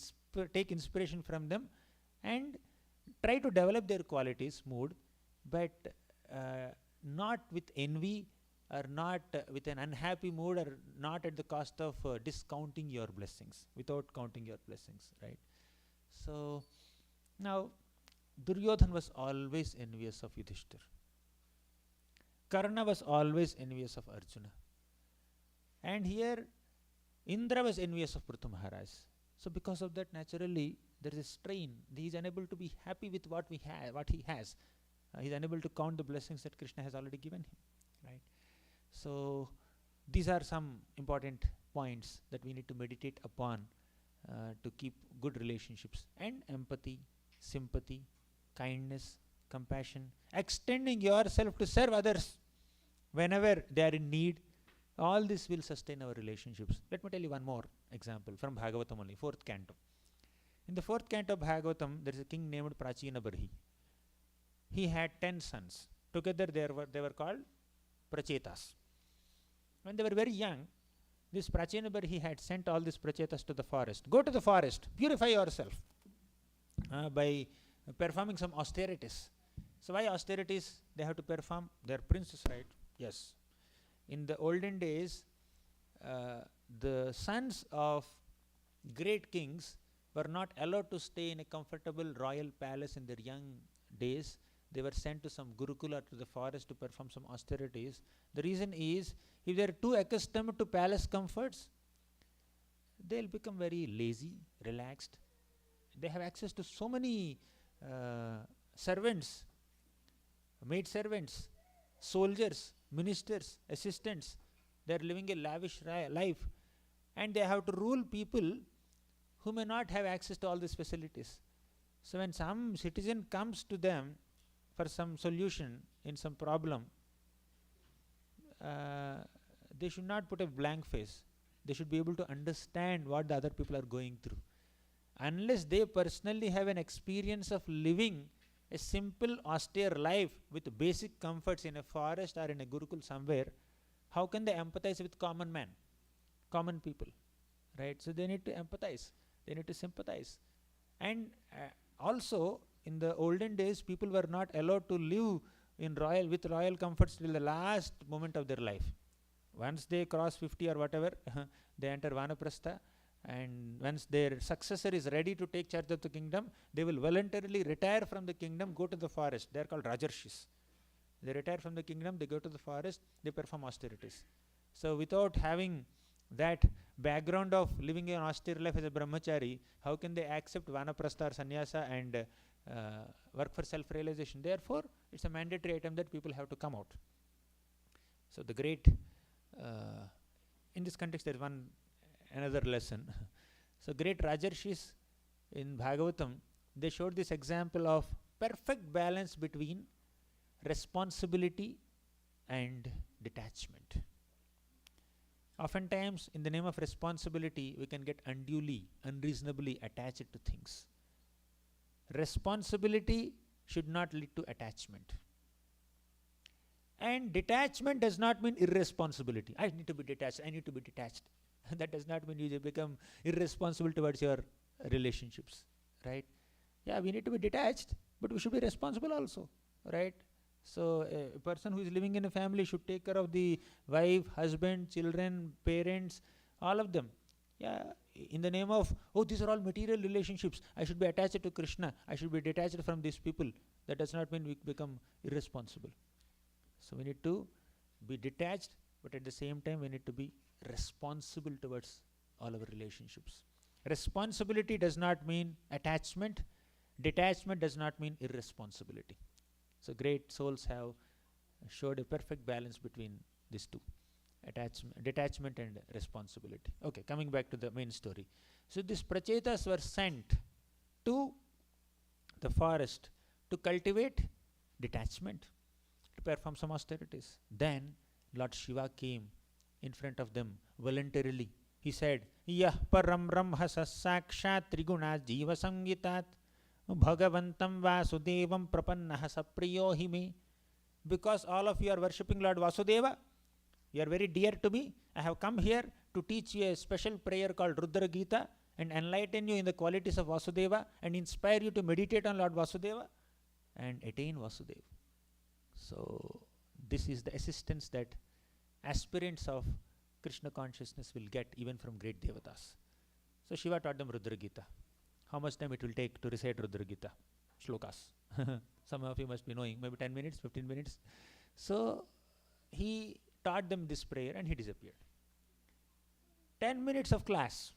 take inspiration from them and try to develop their qualities, mood, but not with envy or not with an unhappy mood, or not at the cost of discounting your blessings, without counting your blessings, right? So now Duryodhan was always envious of Yudhishthir. Karna was always envious of Arjuna. And here Indra was envious of Prithu Maharaj. So because of that, naturally there is a strain. He is unable to be happy with what he has. He is unable to count the blessings that Krishna has already given him. Right? So these are some important points that we need to meditate upon to keep good relationships. And empathy, sympathy, kindness, compassion, extending yourself to serve others whenever they are in need. All this will sustain our relationships. Let me tell you one more example from Bhagavatam only, 4th canto. In the 4th canto of Bhagavatam, there is a king named Prachina Barhi. He had 10 sons. Together they were called Prachetas. When they were very young, this Prachina Barhi had sent all these Prachetas to the forest. Go to the forest, purify yourself by performing some austerities. So why austerities they have to perform? They are princes, right? Yes. In the olden days, the sons of great kings were not allowed to stay in a comfortable royal palace in their young days. They were sent to some gurukula, to the forest, to perform some austerities. The reason is, if they are too accustomed to palace comforts, they'll become very lazy, relaxed. They have access to so many servants, maid servants, soldiers, ministers, assistants. They are living a lavish life, and they have to rule people who may not have access to all these facilities. So when some citizen comes to them for some solution in some problem, they should not put a blank face. They should be able to understand what the other people are going through. Unless they personally have an experience of living a simple, austere life with basic comforts in a forest or in a gurukul somewhere, how can they empathize with common man, common people, right? So they need to empathize, they need to sympathize. And also, in the olden days, people were not allowed to live in with royal comforts till the last moment of their life. Once they cross 50 or whatever, they enter vanaprastha, and once their successor is ready to take charge of the kingdom, they will voluntarily retire from the kingdom, go to the forest. They are called rajarshis. They retire from the kingdom, they go to the forest, they perform austerities. So without having that background of living an austere life as a brahmachari, how can they accept vanaprastha or sannyasa and work for self-realization? Therefore, it's a mandatory item that people have to come out. So the great, in this context, there is another lesson. So great Rajarshis in Bhagavatam, they showed this example of perfect balance between responsibility and detachment. Oftentimes, in the name of responsibility, we can get unreasonably attached to things. Responsibility should not lead to attachment. And detachment does not mean irresponsibility. I need to be detached, I need to be detached. That does not mean you become irresponsible towards your relationships, right? Yeah, we need to be detached, but we should be responsible also, right? So a person who is living in a family should take care of the wife, husband, children, parents, all of them. Yeah, in the name of, oh, these are all material relationships, I should be attached to Krishna, I should be detached from these people. That does not mean we become irresponsible. So we need to be detached, but at the same time we need to be responsible towards all our relationships. Responsibility does not mean attachment. Detachment does not mean irresponsibility. So great souls have showed a perfect balance between these two, detachment and responsibility. Okay, coming back to the main story. So these prachetas were sent to the forest to cultivate detachment, to perform some austerities. Then Lord Shiva came in front of them voluntarily. He said, Yah param ramhasa sakshat triguna jiva sangitat bhagavantam vasudevam prapannaha sapriyo hime. Because all of you are worshipping Lord Vasudeva, you are very dear to me, I have come here to teach you a special prayer called Rudra Gita and enlighten you in the qualities of Vasudeva and inspire you to meditate on Lord Vasudeva and attain Vasudeva. So this is the assistance that aspirants of Krishna consciousness will get even from great devatas. So Shiva taught them Rudra Gita. How much time it will take to recite Rudra Gita? Shlokas. Some of you must be knowing, maybe 10 minutes, 15 minutes. So he taught them this prayer and he disappeared. 10 minutes of class.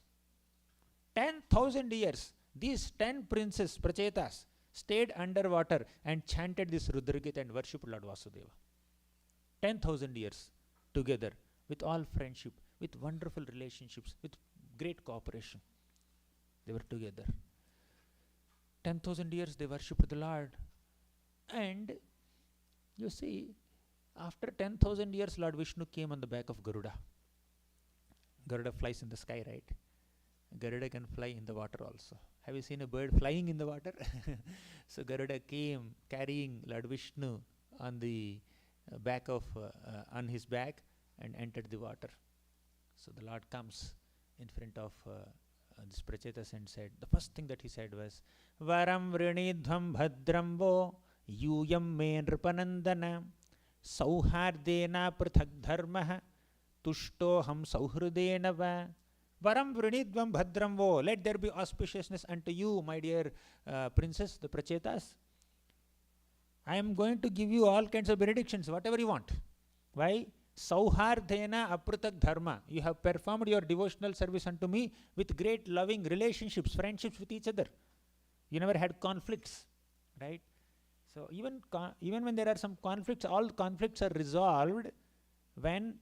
10,000 years. These 10 princes, prachetas, stayed underwater and chanted this Rudra Gita and worshipped Lord Vasudeva. 10,000 years together with all friendship, with wonderful relationships, with great cooperation. They were together. 10,000 years they worshipped the Lord. And you see, after 10,000 years, Lord Vishnu came on the back of Garuda. Garuda flies in the sky, right? Garuda can fly in the water also. Have you seen a bird flying in the water? So Garuda came carrying Lord Vishnu on the back of, on his back and entered the water. So the Lord comes in front of this prachetas and said, the first thing that he said was, Varam vrinidhvam bhadram vo यूयं मे नृपनन्दन सौहार्देन पृथक् धर्मः तुष्टोऽहं सौहृदेन वा varam vrinidvam bhadram vo. Let there be auspiciousness unto you, my dear princess, the prachetas. I am going to give you all kinds of benedictions, whatever you want. Why? Sauhardena apratak dharma. You have performed your devotional service unto me with great loving relationships, friendships with each other. You never had conflicts, right? So even when there are some conflicts, all conflicts are resolved when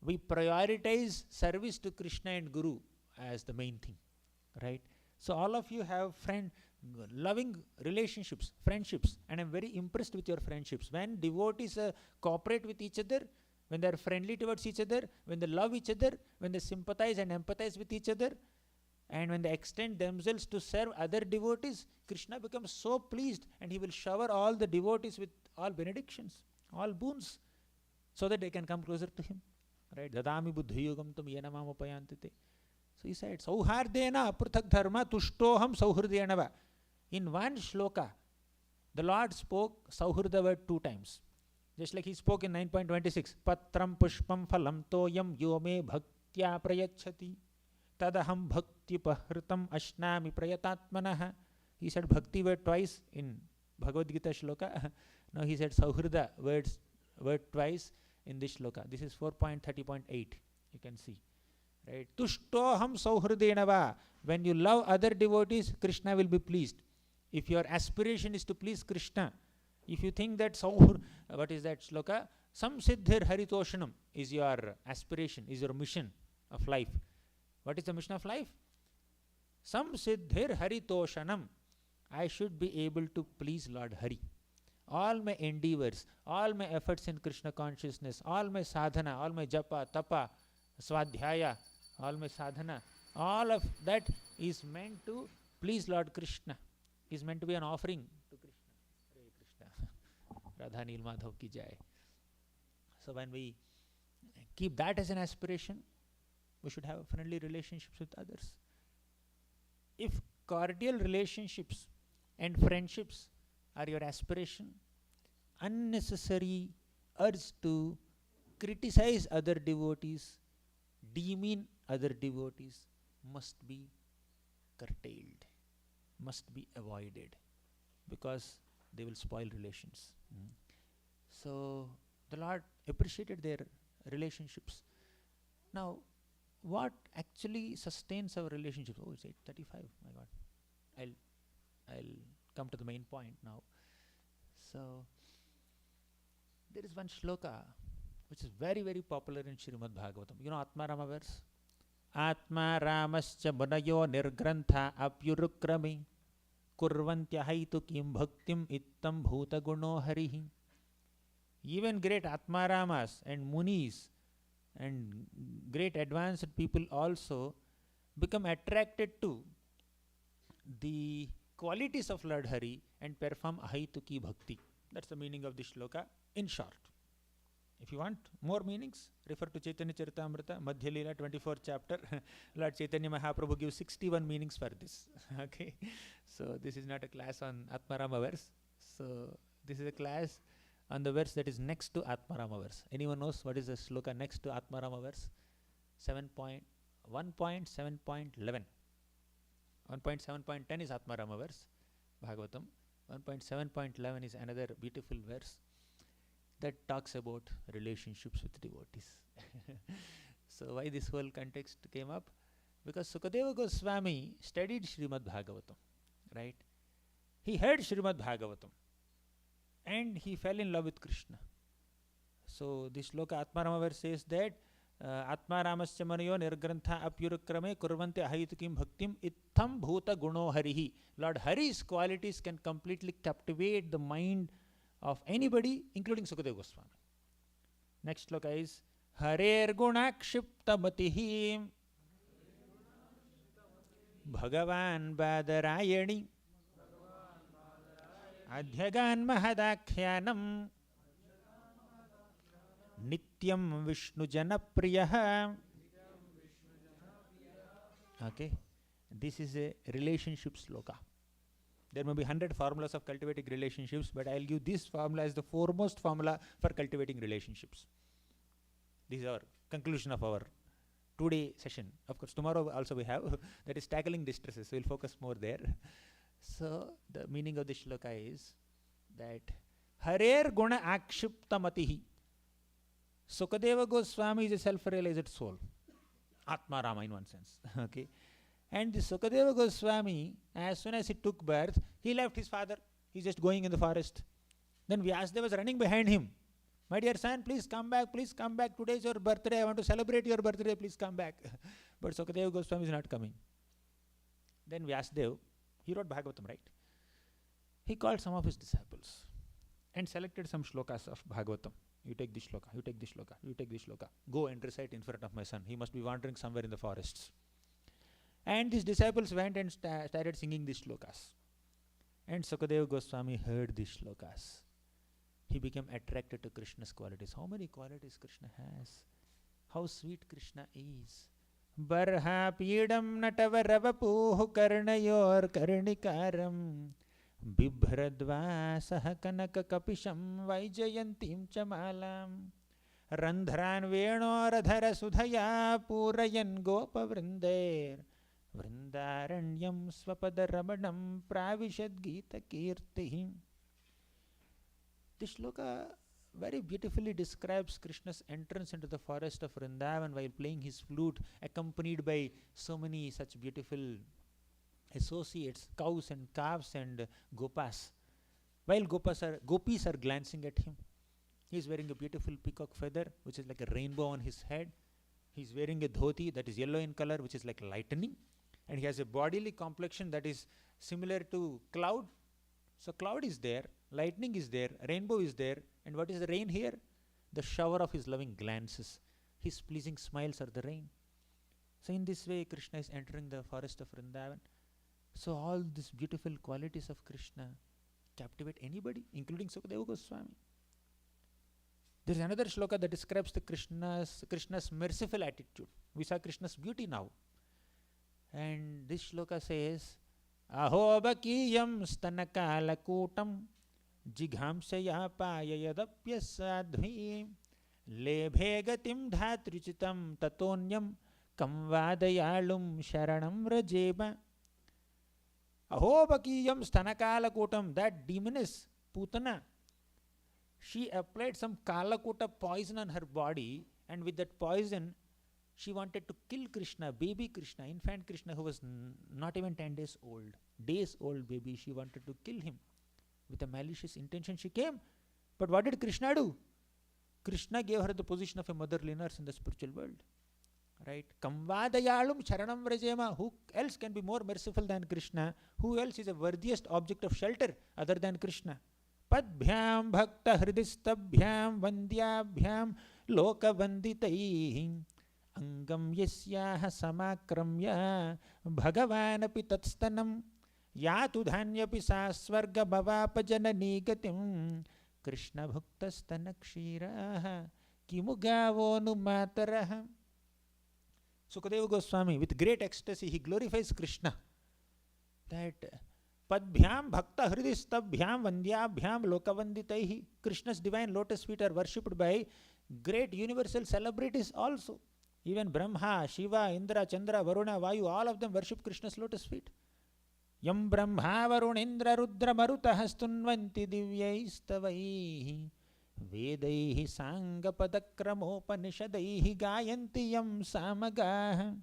we prioritize service to Krishna and Guru as the main thing, right? So all of you have loving relationships, friendships, and I'm very impressed with your friendships. When devotees cooperate with each other, when they are friendly towards each other, when they love each other, when they sympathize and empathize with each other, and when they extend themselves to serve other devotees, Krishna becomes so pleased and he will shower all the devotees with all benedictions, all boons, so that they can come closer to him. Right? Dadami buddhiyogam tum yena mam upayantite. So he said, Sauhardena aprathak dharma tushtoham sauhrdena va. In one shloka, the Lord spoke Sauhrda word 2 times. Just like he spoke in 9.26. Patram pushpam phalam toyam yome bhaktya prayachati tadaham bhakti pahritam ashnami prayatatmanaha. He said bhakti word twice in Bhagavad Gita shloka. Now he said Sauhrda word twice in this shloka. This is 4.30.8. You can see. Right? Tushtoham sauhrdena va. When you love other devotees, Krishna will be pleased. If your aspiration is to please Krishna, if you think that what is that shloka? Sam siddhir haritoshanam is your aspiration, is your mission of life. What is the mission of life? Sam siddhir haritoshanam. I should be able to please Lord Hari. All my endeavors, all my efforts in Krishna consciousness, all my sadhana, all my japa, tapa, swadhyaya, all my sadhana, all of that is meant to please Lord Krishna, is meant to be an offering to Krishna. Hare Krishna. Radha Neel Madhav ki jai. So when we keep that as an aspiration, we should have friendly relationships with others. If cordial relationships and friendships are your aspiration, unnecessary urge to criticize other devotees, demean other devotees must be curtailed, must be avoided, because they will spoil relations. So the Lord appreciated their relationships. Now, what actually sustains our relationships? Oh, it's 8:35. My God, I'll come to the main point now. So there is one shloka which is very, very popular in Srimad Bhagavatam. You know Atma Rama verse? Atma Ramascha Munayo Nirgrantha Apyurukrami Kurvantya Haitu Kim Bhaktim Ittam Bhuta Guno Harihi. Even great Atma Ramas and Munis and great advanced people also become attracted to the qualities of Lord Hari and perform Ahituki Bhakti. That's the meaning of this shloka in short. If you want more meanings, refer to Chaitanya Charitamrita, Madhya Leela 24th chapter. Lord Chaitanya Mahaprabhu gives 61 meanings for this. Okay, so this is not a class on Atmarama verse. So this is a class on the verse that is next to Atmarama verse. Anyone knows what is the shloka next to Atmarama verse? 1.7.11. 1.7.10 is Atmarama verse, Bhagavatam. 1.7.11 is another beautiful verse that talks about relationships with devotees. So why this whole context came up? Because Sukadeva Goswami studied Srimad Bhagavatam, right? He heard Srimad Bhagavatam and he fell in love with Krishna. So this shloka Atmarama verse says that Atma Ramasya Manayo Nirgrantha Apyurukrame Kurvante Ahitukim Bhaktim Itham Bhuta Guno Harihi. Lord Hari's qualities can completely captivate the mind of anybody, including Sukadeva Goswami. Next shloka is Harer Gunakshipta Matihi Bhagavan Badarayani Adhyagan Mahadakhyanam Nityam Vishnu Janapriyaha. Okay, this is a relationship sloka. There may be 100 formulas of cultivating relationships, but I'll give this formula as the foremost formula for cultivating relationships. This is our conclusion of our today session. Of course, tomorrow also we have that is tackling distresses. We'll focus more there. So the meaning of the shloka is that Harer Guna Akshiptamatihi. Sukadeva Goswami is a self-realized soul. Atma Rama in one sense. Okay. And the Sukadeva Goswami, as soon as he took birth, he left his father. He's just going in the forest. Then Vyasdeva was running behind him. My dear son, please come back, please come back. Today is your birthday. I want to celebrate your birthday. Please come back. But Sukadeva Goswami is not coming. Then Vyasdeva, he wrote Bhagavatam, right? He called some of his disciples and selected some shlokas of Bhagavatam. You take this shloka, you take this shloka, you take this shloka. Go and recite in front of my son. He must be wandering somewhere in the forests. And these disciples went and started singing these shlokas. And Sukadeva Goswami heard these shlokas. He became attracted to Krishna's qualities. How many qualities Krishna has? How sweet Krishna is. Barha pidam natavaravapuhu karnayor karnikaram bibhradvasah kanaka kapisham vaijayantim chamalam randhran venoradhara sudhaya purayan gopavrindair vrindaranyam swapadaramanam pravishad gita kirtihim. This shloka very beautifully describes Krishna's entrance into the forest of Vrindavan while playing his flute, accompanied by so many such beautiful associates, cows and calves and gopas. While gopis are glancing at him, he is wearing a beautiful peacock feather, which is like a rainbow on his head. He is wearing a dhoti that is yellow in color, which is like lightning, and he has a bodily complexion that is similar to cloud. So cloud is there, lightning is there, rainbow is there, and what is the rain here? The shower of his loving glances. His pleasing smiles are the rain. So in this way, Krishna is entering the forest of Vrindavan. So all these beautiful qualities of Krishna captivate anybody, including Sukadeva Goswami. There is another shloka that describes the Krishna's merciful attitude. We saw Krishna's beauty now. And this shloka says, Aho bakiyam stanakalakutam jighamsaya payayadapyasadhvi lebhegatim dhatrichitam tatonyam kamvadayalum sharanam rajeba. Aho bakiyam stanakalakutam, that demoness Putana, she applied some kalakuta poison on her body, and with that poison she wanted to kill Krishna, baby Krishna, infant Krishna, who was not even 10 days old baby. She wanted to kill him. With a malicious intention she came. But what did Krishna do? Krishna gave her the position of a motherly nurse in the spiritual world. Right? Kamvadayalum charanam vrajema. Who else can be more merciful than Krishna? Who else is a worthiest object of shelter other than Krishna? Padbhyam bhakta hridistabhyam vandyabhyam loka vanditaihim Angam yasyaha samakramya bhagavanapi tatstanam yatu dhanyapi sa swarga bhavapa janani gatim Krishna bhukta kshiraha kimugavo numataraha. Sukadeva Goswami, with great ecstasy, he glorifies Krishna. That Padbhyam bhakta hridistabhyam vandyabhyam lokavanditaihi. Krishna's divine lotus feet are worshipped by great universal celebrities also. Even Brahma, Shiva, Indra, Chandra, Varuna, Vayu, all of them worship Krishna's lotus feet. Yam Brahma, Varuna, Indra, Rudra, Maruta, Hastunvanti, Divyaistavaihi, Vedaihi, Sangapadakramopanisadaihi, Gayanti Yam Samagaha,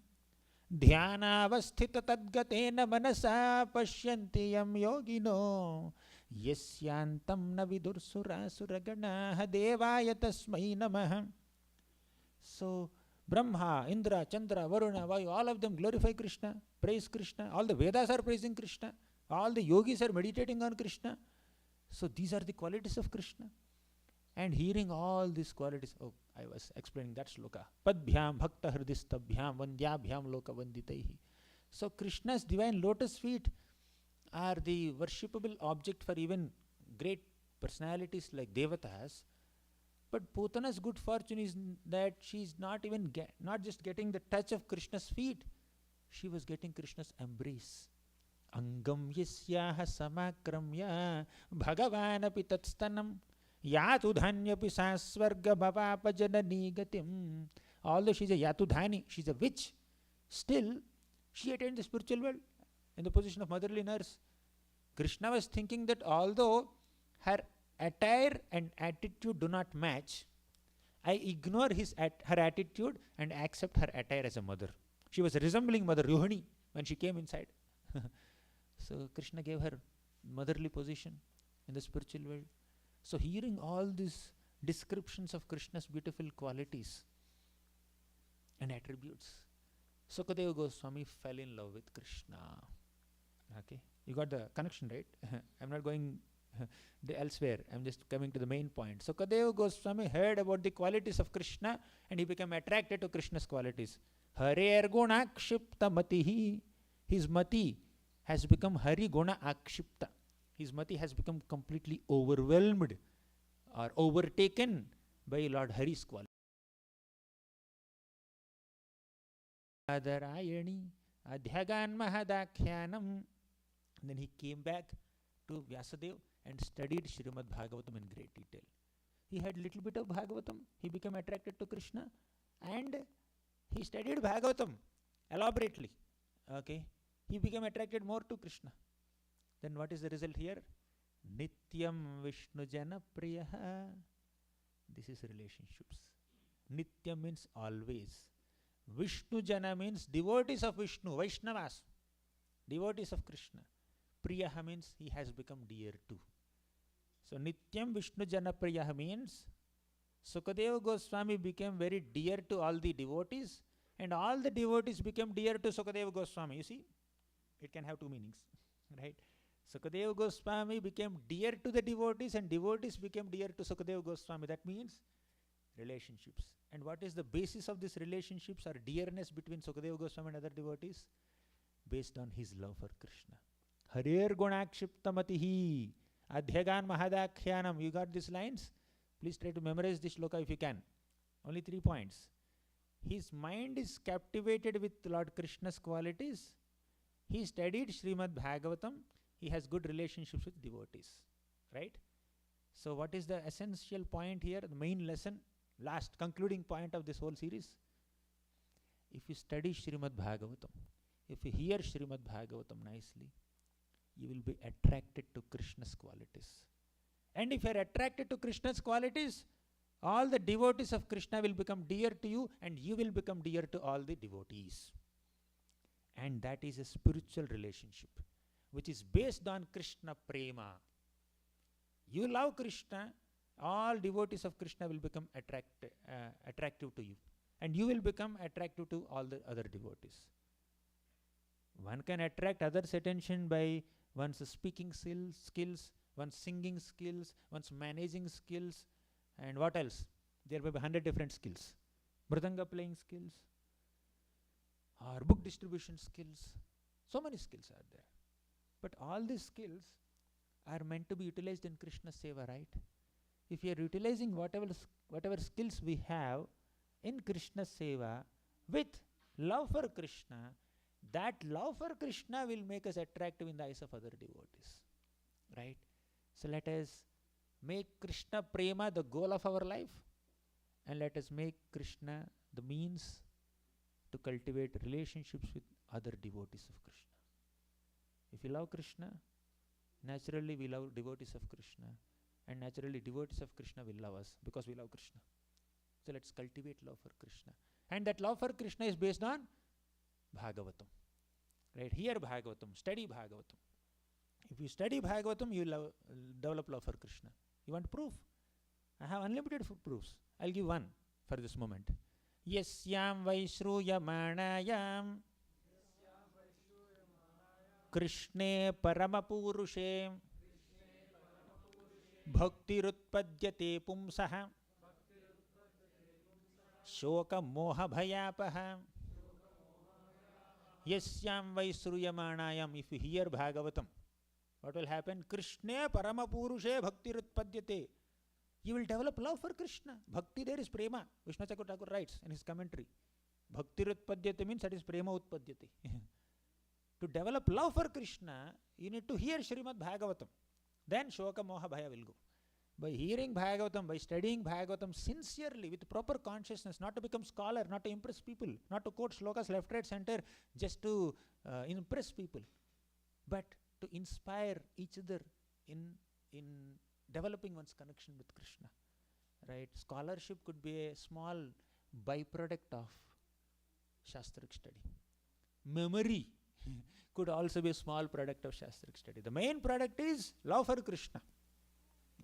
Dhyanavasthita Tadgatena Manasa, Pashyanti Yam Yogino, Yasyantam Navidursura Suraganaha, Devaya Tasmai Namaha. So, Brahma, Indra, Chandra, Varuna, Vayu, all of them glorify Krishna, praise Krishna. All the Vedas are praising Krishna. All the yogis are meditating on Krishna. So these are the qualities of Krishna. And hearing all these qualities, I was explaining that shloka. Padbhyam bhakta hridistabhyam vandyabhyam loka vanditaihi. So Krishna's divine lotus feet are the worshipable object for even great personalities like Devatas. But Putana's good fortune is that she is not just getting the touch of Krishna's feet, she was getting Krishna's embrace. Angam yasyaha samakramya bhagavanapi tatstanam yatu dhanyapi sasvarga bhavapa janani gatim. Although she is a Yatudhani, she is a witch, still she attained the spiritual world in the position of motherly nurse. Krishna was thinking that although her attire and attitude do not match, I ignore her attitude and accept her attire as a mother. She was resembling Mother Rohini when she came inside. So Krishna gave her motherly position in the spiritual world. So hearing all these descriptions of Krishna's beautiful qualities and attributes, Sukadeva Goswami fell in love with Krishna. Okay, you got the connection, right? I'm not going elsewhere. I'm just coming to the main point. Sukadeva Goswami heard about the qualities of Krishna and he became attracted to Krishna's qualities. Harer guna akshipta matihi. His mati has become Hari guna akshipta. His mati has become completely overwhelmed or overtaken by Lord Hari's qualities. Adarayani adhyagan mahadakhyanam. Then he came back to Vyasadeva and studied Srimad Bhagavatam in great detail. He had little bit of Bhagavatam, he became attracted to Krishna and he studied Bhagavatam elaborately. Okay, he became attracted more to Krishna. Then what is the result here? Nityam Vishnu Jana Priyaha. This is relationships. Nityam means always. Vishnu Jana means devotees of Vishnu, Vaishnavas, devotees of Krishna. Priyaha means he has become dear to. So Nityam Vishnu Jana Priyaha means Sukadeva Goswami became very dear to all the devotees and all the devotees became dear to Sukadeva Goswami. You see, it can have two meanings, right? Sukadeva Goswami became dear to the devotees and devotees became dear to Sukadeva Goswami. That means relationships. And what is the basis of these relationships or dearness between Sukadeva Goswami and other devotees? Based on his love for Krishna. Harer gunakshiptamatihi adhyagan mahadakhyanam. You got these lines? Please try to memorize this shloka if you can. Only 3 points. His mind is captivated with Lord Krishna's qualities. He studied Srimad Bhagavatam. He has good relationships with devotees. Right? So what is the essential point here? The main lesson, last concluding point of this whole series. If you study Srimad Bhagavatam, if you hear Srimad Bhagavatam nicely, you will be attracted to Krishna's qualities. And if you are attracted to Krishna's qualities, all the devotees of Krishna will become dear to you and you will become dear to all the devotees. And that is a spiritual relationship which is based on Krishna Prema. You love Krishna, all devotees of Krishna will become attractive to you. And you will become attractive to all the other devotees. One can attract others' attention by one's speaking skills, one's singing skills, one's managing skills, and what else? There may be 100 different skills. Mridanga playing skills, or book distribution skills. So many skills are there. But all these skills are meant to be utilized in Krishna's seva, right? If we are utilizing whatever skills we have in Krishna's seva with love for Krishna, that love for Krishna will make us attractive in the eyes of other devotees. Right? So let us make Krishna Prema the goal of our life and let us make Krishna the means to cultivate relationships with other devotees of Krishna. If we love Krishna, naturally we love devotees of Krishna and naturally devotees of Krishna will love us because we love Krishna. So let's cultivate love for Krishna. And that love for Krishna is based on Bhagavatam. Right? Hear Bhagavatam, study Bhagavatam. If you study Bhagavatam, you develop love for Krishna. You want proof? I have unlimited proofs. I'll give one for this moment. Yasyam Vaishruyamanayam Krishne Paramapurushe Bhaktirutpadyate Pumsaha Shoka Moha Bhayapaha. Yasyam Vaisruyamanayam. If you hear Bhagavatam, what will happen? Krishna Paramapurushe Bhaktirutpadyate. You will develop love for Krishna. Bhakti there is prema. Vishnu Thakur writes in his commentary. Bhaktirutpadyate means that is prema utpadyate. To develop love for Krishna, you need to hear Srimad Bhagavatam. Then Shoka Moha Bhaya will go. By hearing Bhagavatam, by studying Bhagavatam sincerely, with proper consciousness, not to become scholar, not to impress people, not to quote shlokas left, right, center, just to impress people, but to inspire each other in developing one's connection with Krishna. Right? Scholarship could be a small byproduct of Shastric study. Memory could also be a small product of Shastric study. The main product is love for Krishna.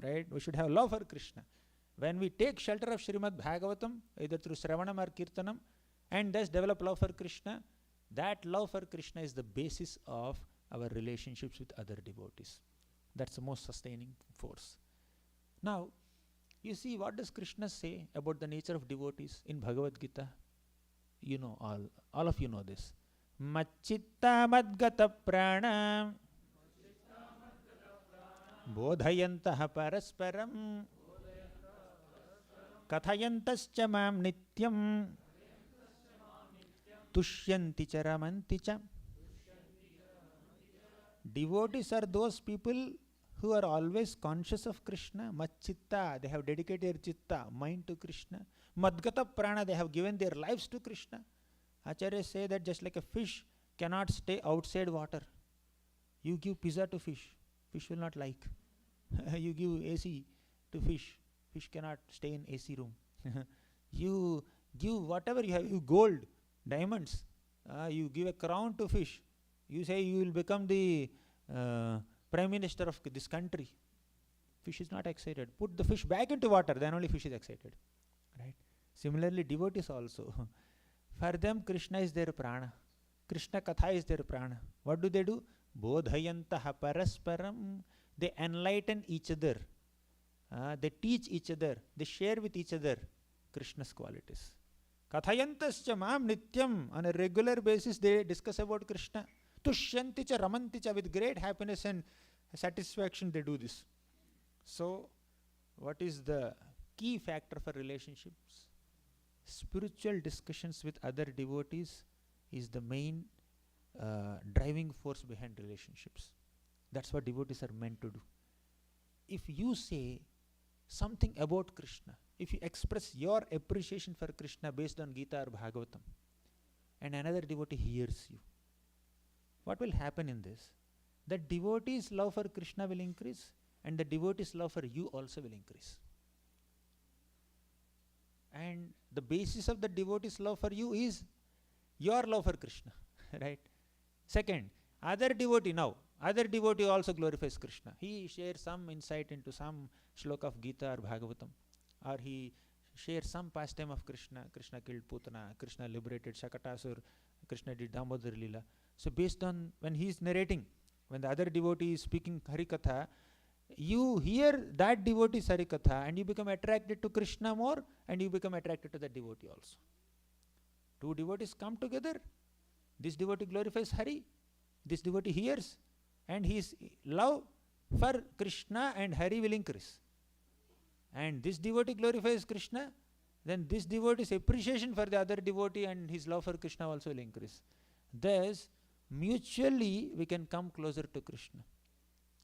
Right? We should have love for Krishna. When we take shelter of Srimad Bhagavatam, either through Sravanam or Kirtanam, and thus develop love for Krishna, that love for Krishna is the basis of our relationships with other devotees. That's the most sustaining force. Now, you see, what does Krishna say about the nature of devotees in Bhagavad Gita? You know, all of you know this. Machitta madgata prana bodhayantaha parasparam kathayantascha mam nityam tushyanti cha ramanti cha. Devotees are those people who are always conscious of Krishna. Machitta, they have dedicated their chitta, mind to Krishna. Madgata prana, they have given their lives to Krishna. Acharyas say that just like a fish cannot stay outside water. You give pizza to fish, fish will not like. You give AC to fish, fish cannot stay in AC room. You give whatever you have, you gold, diamonds, you give a crown to fish. You say you will become the Prime Minister of this country. Fish is not excited. Put the fish back into water, then only fish is excited. Right? Similarly, devotees also. For them, Krishna is their prana. Krishna Katha is their prana. What do? Bodhayantaha parasparam. They enlighten each other. They teach each other. They share with each other Krishna's qualities. Kathayantascha mam nityam. On a regular basis, they discuss about Krishna. Tushyanticha ramanticha. With great happiness and satisfaction, they do this. So, what is the key factor for relationships? Spiritual discussions with other devotees is the main driving force behind relationships. That's what devotees are meant to do. If you say something about Krishna, if you express your appreciation for Krishna based on Gita or Bhagavatam, and another devotee hears you, what will happen in this? The devotee's love for Krishna will increase, and the devotee's love for you also will increase. And the basis of the devotee's love for you is your love for Krishna. Right? Second, other devotee also glorifies Krishna. He shares some insight into some shloka of Gita or Bhagavatam, or he shares some pastime of Krishna. Krishna killed Putana, Krishna liberated Shakatasur, Krishna did Damodar Lila. So based on when he is narrating, when the other devotee is speaking Harikatha, you hear that devotee's Harikatha and you become attracted to Krishna more, and you become attracted to that devotee also. Two devotees come together, this devotee glorifies Hari, this devotee hears, and his love for Krishna and Hari will increase. And this devotee glorifies Krishna, then this devotee's appreciation for the other devotee and his love for Krishna also will increase. Thus, mutually we can come closer to Krishna.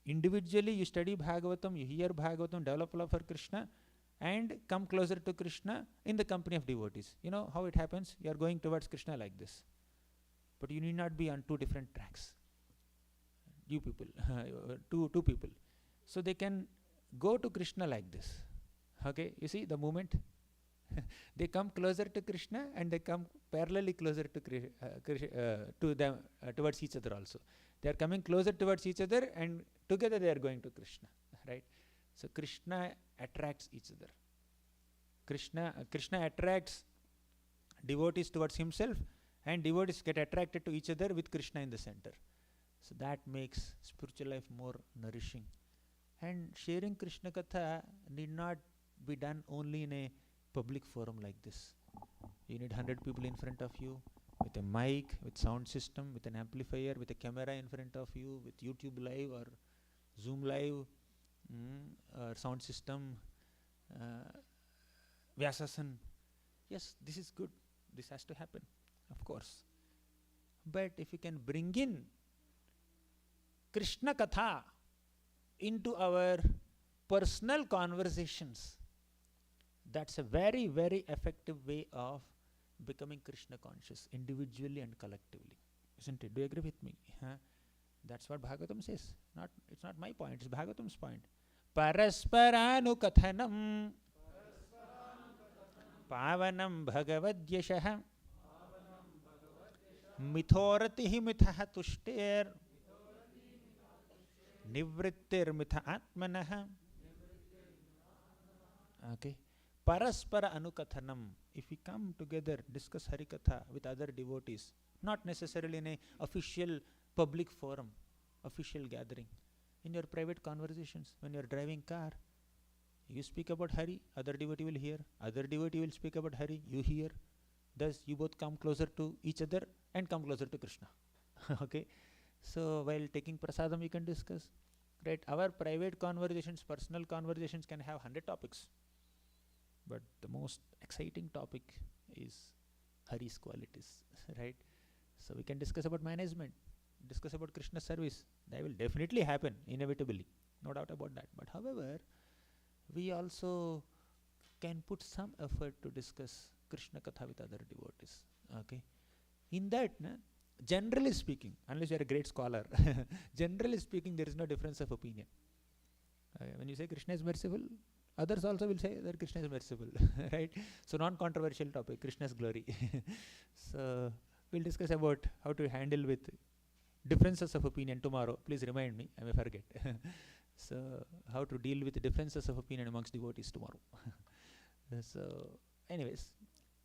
Individually you study Bhagavatam, you hear Bhagavatam, develop love for Krishna, and come closer to Krishna in the company of devotees. You know how it happens? You are going towards Krishna like this. But you need not be on two different tracks. You people, two people. So they can go to Krishna like this. Okay, you see the movement? They come closer to Krishna and they come parallelly closer to them towards each other also. They are coming closer towards each other and together they are going to Krishna. Right? So Krishna attracts each other. Krishna attracts devotees towards himself, and devotees get attracted to each other with Krishna in the center. So that makes spiritual life more nourishing. And sharing Krishna Katha need not be done only in a public forum like this. You need 100 people in front of you, with a mic, with sound system, with an amplifier, with a camera in front of you, with YouTube Live or Zoom Live, or sound system, Vyasasan. Yes, this is good. This has to happen, of course. But if you can bring in Krishna Katha into our personal conversations, that's a very, very effective way of becoming Krishna conscious, individually and collectively. Isn't it? Do you agree with me? Huh? That's what Bhagavatam says. It's not my point, it's Bhagavatam's point. Parasparanukathanam pavanam bhagavadyashah mithoratihi mitha tushter nivrittir mitha atmanah. Okay. Paraspara anukathanam. If we come together, discuss Harikatha with other devotees, not necessarily in a official public forum, official gathering, in your private conversations, when you are driving car, you speak about Hari, other devotee will hear, other devotee will speak about Hari, you hear. Thus, you both come closer to each other and come closer to Krishna. Okay. So, while taking prasadam, we can discuss. Right? Our private conversations, personal conversations can have 100 topics. But the most exciting topic is Hari's qualities, right? So we can discuss about management, discuss about Krishna service. That will definitely happen, inevitably, no doubt about that. But however, we also can put some effort to discuss Krishna Katha with other devotees. Okay, in that, generally speaking, unless you are a great scholar, generally speaking, there is no difference of opinion. When you say Krishna is merciful, others also will say that Krishna is merciful, right? So non-controversial topic, Krishna's glory. So we'll discuss about how to handle with differences of opinion tomorrow. Please remind me, I may forget. So how to deal with differences of opinion amongst devotees tomorrow. So anyways,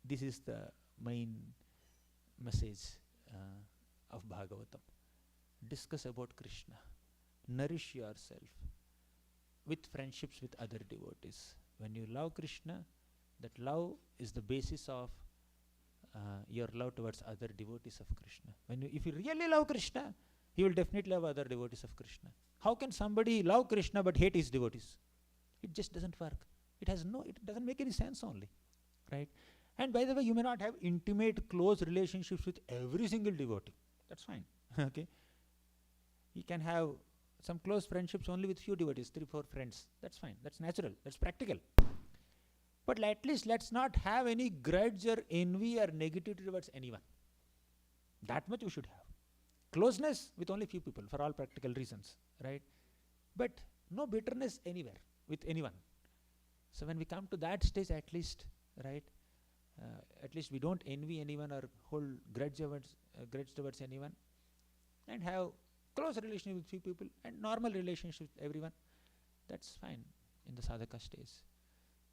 this is the main message of Bhagavatam. Discuss about Krishna. Nourish yourself with friendships with other devotees. When you love Krishna, that love is the basis of your love towards other devotees of Krishna. If you really love Krishna, you will definitely love other devotees of Krishna. How can somebody love Krishna but hate his devotees? It just doesn't work. It doesn't make any sense only, right? And by the way, you may not have intimate, close relationships with every single devotee. That's fine. Okay, you can have some close friendships only with few devotees, 3-4 friends. That's fine. That's natural. That's practical. But at least let's not have any grudge or envy or negativity towards anyone. That much we should have. Closeness with only few people for all practical reasons, right? But no bitterness anywhere with anyone. So when we come to that stage, at least, right? At least we don't envy anyone or hold grudge towards anyone, and have close relationship with few people and normal relationship with everyone. That's fine in the sadhaka stage.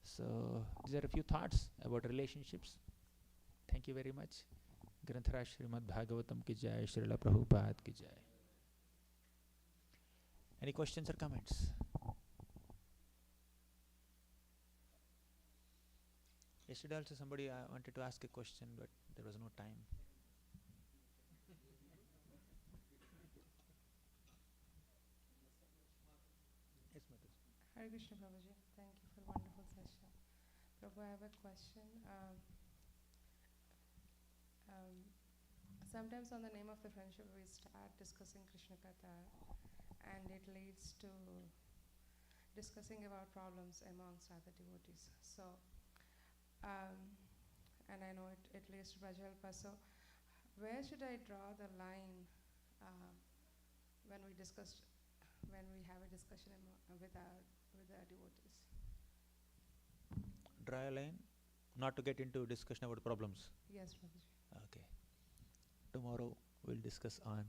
So these are a few thoughts about relationships. Thank you very much. Granthara Srimad Bhagavatam ki jai, Srila Prabhupada ki jai. Any questions or comments? Yesterday also somebody wanted to ask a question, but there was no time. Yes, Mother. Hare Krishna Prabhuji, thank you for a wonderful session. Prabhu, I have a question. Sometimes on the name of the friendship we start discussing Krishna Katha, and it leads to discussing about problems amongst other devotees. So, and I know it leads to Prajalpa. So, where should I draw the line when we have a discussion with our devotees? Draw a line, not to get into discussion about problems. Yes, Prabhuji. Okay. Tomorrow we'll discuss on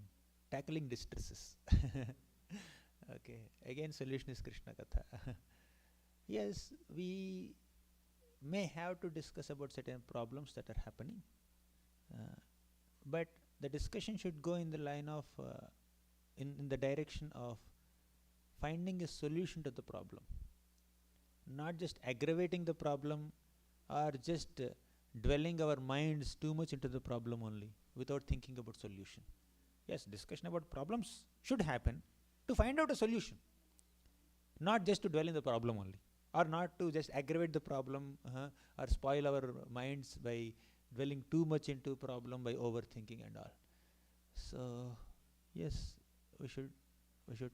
tackling distresses. Okay. Again, solution is Krishna Katha. Yes, we may have to discuss about certain problems that are happening, but the discussion should go in the line of, in the direction of finding a solution to the problem, not just aggravating the problem or just dwelling our minds too much into the problem only without thinking about solution. Yes, discussion about problems should happen to find out a solution, not just to dwell in the problem only, or not to just aggravate the problem or spoil our minds by dwelling too much into problem by overthinking and all. So yes, we should We should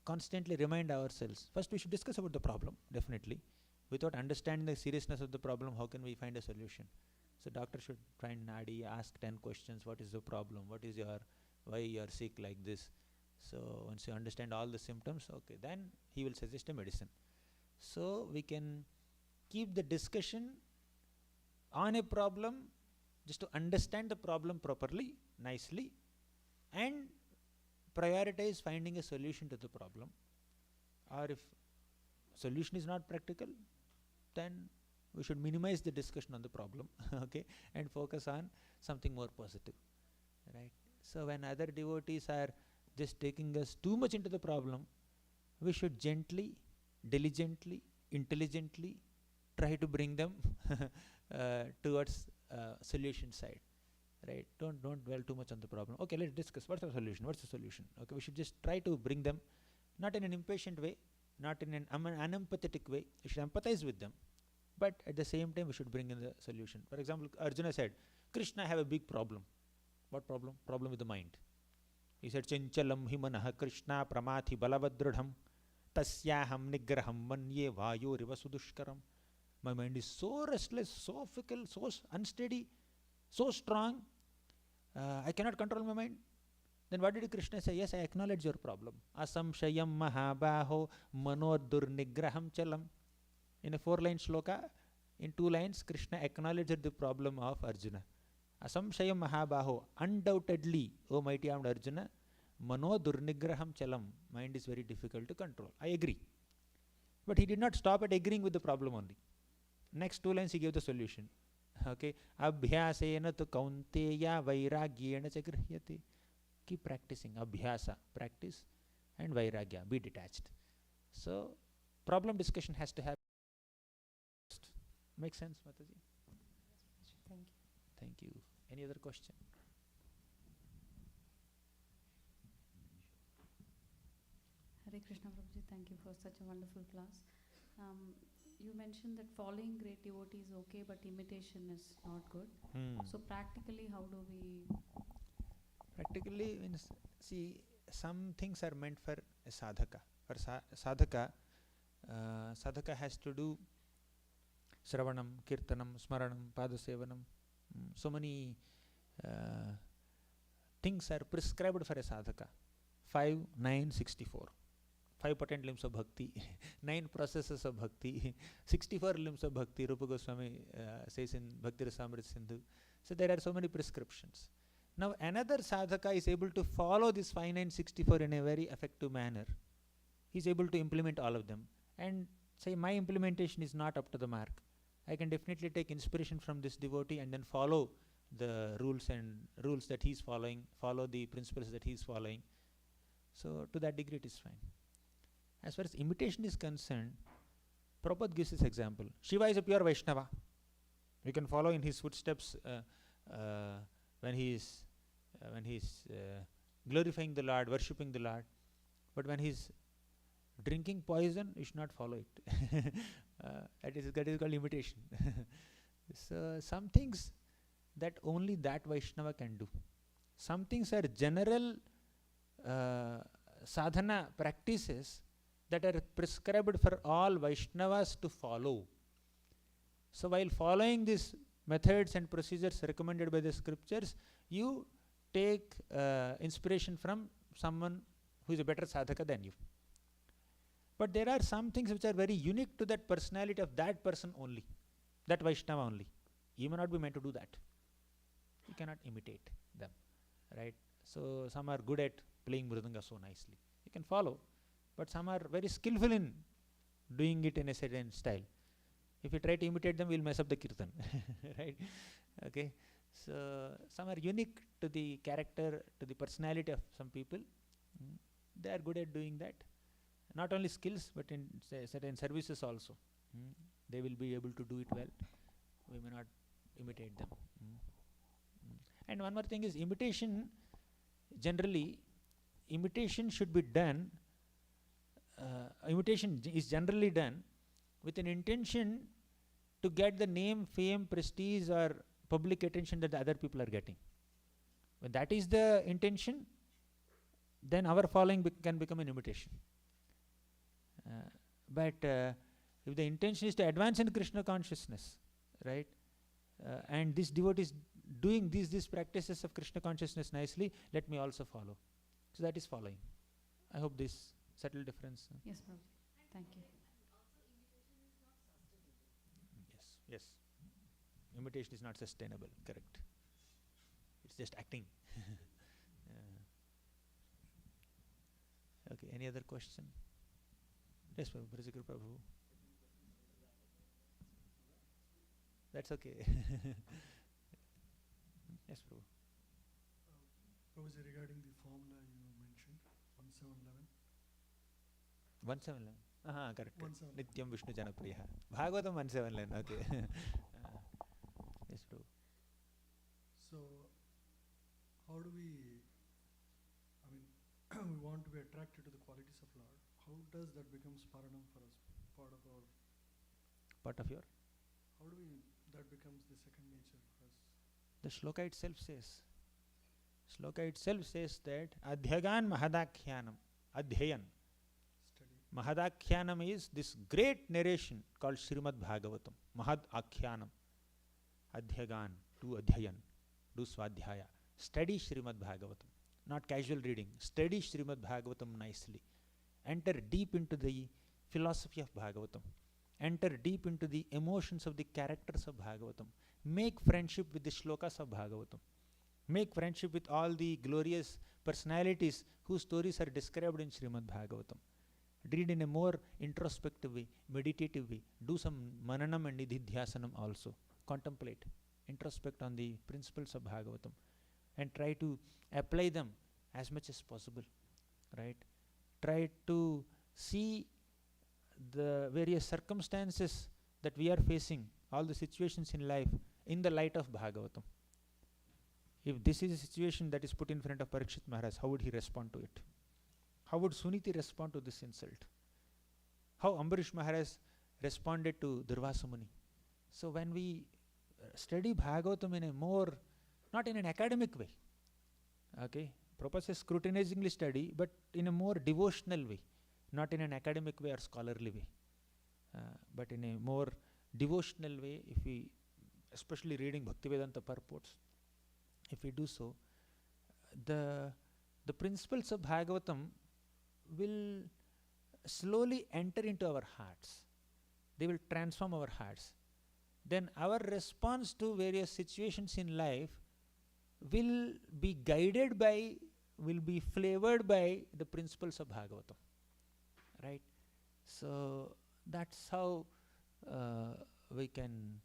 constantly remind ourselves. First, we should discuss about the problem, definitely. Without understanding the seriousness of the problem, how can we find a solution? So doctor should find Nadi, ask 10 questions. What is the problem? Why you are sick like this? So once you understand all the symptoms, okay, then he will suggest a medicine. So we can keep the discussion on a problem just to understand the problem properly, nicely, and prioritize finding a solution to the problem. Or if solution is not practical, then we should minimize the discussion on the problem, okay, and focus on something more positive, right? So when other devotees are just taking us too much into the problem, we should gently, diligently, intelligently try to bring them towards solution side, right? Don't dwell too much on the problem. Okay, let's discuss what's the solution. Okay, we should just try to bring them, not in an impatient way, not in an unempathetic way. We should empathize with them, but at the same time we should bring in the solution. For example, Arjuna said, Krishna, I have a big problem. What problem? Problem with the mind. He said, Chinchalam himanaha Krishna pramathi balavadrudham tasyaham nigraham manye vayo rivasudushkaram. My mind is so restless, so fickle, so unsteady, so strong, I cannot control my mind. Then what did Krishna say? Yes, I acknowledge your problem. Asamshayam mahabaho manodurnigraham chalam. In a 4-line shloka, in 2 lines, Krishna acknowledged the problem of Arjuna. Asamshayam mahabaho, undoubtedly, O mighty armed Arjuna, manodurnigraham chalam, mind is very difficult to control. I agree. But he did not stop at agreeing with the problem only. Next 2 lines he gave the solution. Okay, abhyasena tu kaunteya vairagyena cha grihyate. Keep practicing. Abhyasa, practice, and vairagya, be detached. So problem discussion has to happen. Make sense, Mataji? Thank you. Thank you. Any other question? Hare Krishna Prabhuji, thank you for such a wonderful class. You mentioned that following great devotee is okay, but imitation is not good. So practically, how do we? Practically means, see, some things are meant for a sadhaka. For sadhaka, sadhaka has to do Shravanam, Kirtanam, Smaranam, Padasevanam. So many things are prescribed for a sadhaka. 5, 9, 64. 5 potent limbs of bhakti, 9 processes of bhakti, 64 limbs of bhakti, Rupa Goswami says in Bhakti Rasamrita Sindhu. So there are so many prescriptions. Now another sadhaka is able to follow this 5, 9, 64 in a very effective manner. He is able to implement all of them. And say my implementation is not up to the mark. I can definitely take inspiration from this devotee and then follow the rules that he is following, follow the principles that he is following. So to that degree it is fine. As far as imitation is concerned, Prabhupada gives this example. Shiva is a pure Vaishnava. You can follow in his footsteps when he is glorifying the Lord, worshipping the Lord. But when he is drinking poison, you should not follow it. That is called imitation. So some things that only that Vaishnava can do. Some things are general sadhana practices that are prescribed for all Vaishnavas to follow. So while following these methods and procedures recommended by the scriptures, you take inspiration from someone who is a better sadhaka than you. But there are some things which are very unique to that personality of that person only, that Vaishnava only. You may not be meant to do that. You cannot imitate them, right? So some are good at playing mridanga so nicely. You can follow. But some are very skillful in doing it in a certain style. If you try to imitate them, we'll mess up the kirtan, right? Okay. So some are unique to the character, to the personality of some people. They are good at doing that. Not only skills, but in certain services also. They will be able to do it well. We may not imitate them. And one more thing is imitation. Generally, imitation should be done. Imitation is generally done with an intention to get the name, fame, prestige, or public attention that the other people are getting. When that is the intention, then our following can become an imitation. But if the intention is to advance in Krishna consciousness, right, and this devotee is doing these practices of Krishna consciousness nicely, let me also follow. So that is following. I hope this subtle difference. Yes, Prabhu. Thank you. Yes. Imitation is not sustainable, correct. It's just acting. Okay, any other question? Yes, Prabhu, Brajikar Prabhu. That's okay. Yes, Prabhu. Prabhuji, regarding the formula you mentioned, 1711. 1711. Correct. 1711. Nityam Vishnu Janapriya. Bhagavatam 1711. Okay. Yes, Prabhu. So, how do we, we want to be attracted to the qualities of Lord. How does that becomes paranam for us, part of our, Part of your? how do we, that becomes the second nature for us? The shloka itself says that Adhyagan Mahadakhyanam. Adhyayan. Study. Mahadakhyanam is this great narration called Srimad Bhagavatam. Mahad Akhyanam. Adhyagan. Do Adhyayan. Do Swadhyaya. Study Srimad Bhagavatam. Not casual reading. Study Srimad Bhagavatam nicely. Enter deep into the philosophy of Bhagavatam. Enter deep into the emotions of the characters of Bhagavatam. Make friendship with the shlokas of Bhagavatam. Make friendship with all the glorious personalities whose stories are described in Srimad Bhagavatam. Read in a more introspective way, meditative way. Do some mananam and nididhyasanam also. Contemplate, introspect on the principles of Bhagavatam and try to apply them as much as possible, right? Try to see the various circumstances that we are facing, all the situations in life, in the light of Bhagavatam. If this is a situation that is put in front of Parikshit Maharaj, how would he respond to it? How would Suniti respond to this insult? How Ambarish Maharaj responded to Durvasa Muni? So when we study Bhagavatam in a more, not in an academic way, okay, Prabhupada says scrutinizingly study, but in a more devotional way, not in an academic way or scholarly way, but in a more devotional way. If we, especially reading Bhaktivedanta purports, if we do so, the principles of Bhagavatam will slowly enter into our hearts. They will transform our hearts. Then our response to various situations in life will be guided by, will be flavored by the principles of Bhagavatam, right? So that's how we can,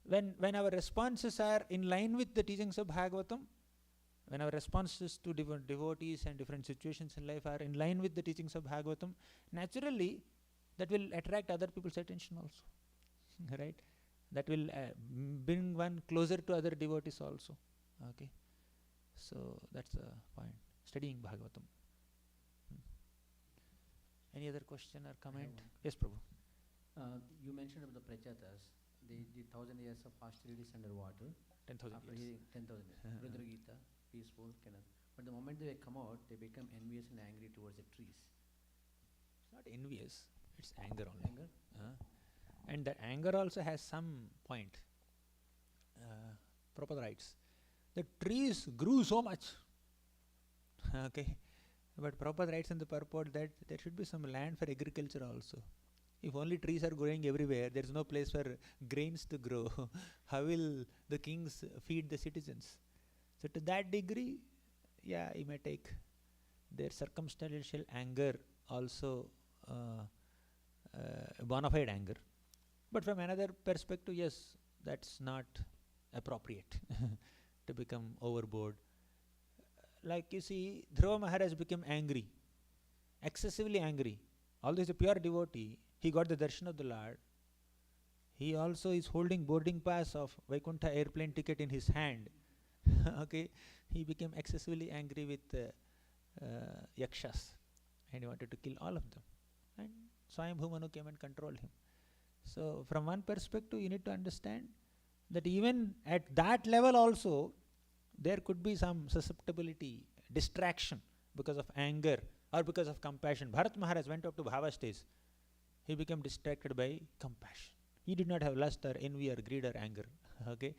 when our responses are in line with the teachings of Bhagavatam, when our responses to different devotees and different situations in life are in line with the teachings of Bhagavatam, naturally that will attract other people's attention also, right? That will bring one closer to other devotees also. Okay, so that's the point. Studying Bhagavatam. Any other question or comment? Yes, Prabhu. You mentioned about the Prachatas, the 1,000 years of austerities underwater. 10,000 After years. hearing 10,000 years. Rudra Gita, peaceful, kind of. But the moment they come out, they become envious and angry towards the trees. It's not envious, it's anger only. Anger? And that anger also has some point. Prabhupada writes, the trees grew so much. Okay, but Prabhupada writes in the purport that there should be some land for agriculture also. If only trees are growing everywhere, there is no place for grains to grow. How will the kings feed the citizens? So to that degree, yeah, you may take their circumstantial anger also bona fide anger. But from another perspective, yes, that's not appropriate to become overboard. Like you see, Dhruva Maharaj became angry, excessively angry. Although he's a pure devotee, he got the darshan of the Lord. He also is holding boarding pass of Vaikuntha airplane ticket in his hand. Okay, he became excessively angry with yakshas and he wanted to kill all of them. And Swayambhu Manu came and controlled him. So from one perspective, you need to understand that even at that level also, there could be some susceptibility, distraction because of anger or because of compassion. Bharat Maharaj went up to Bhava stage. He became distracted by compassion. He did not have lust or envy or greed or anger. Okay,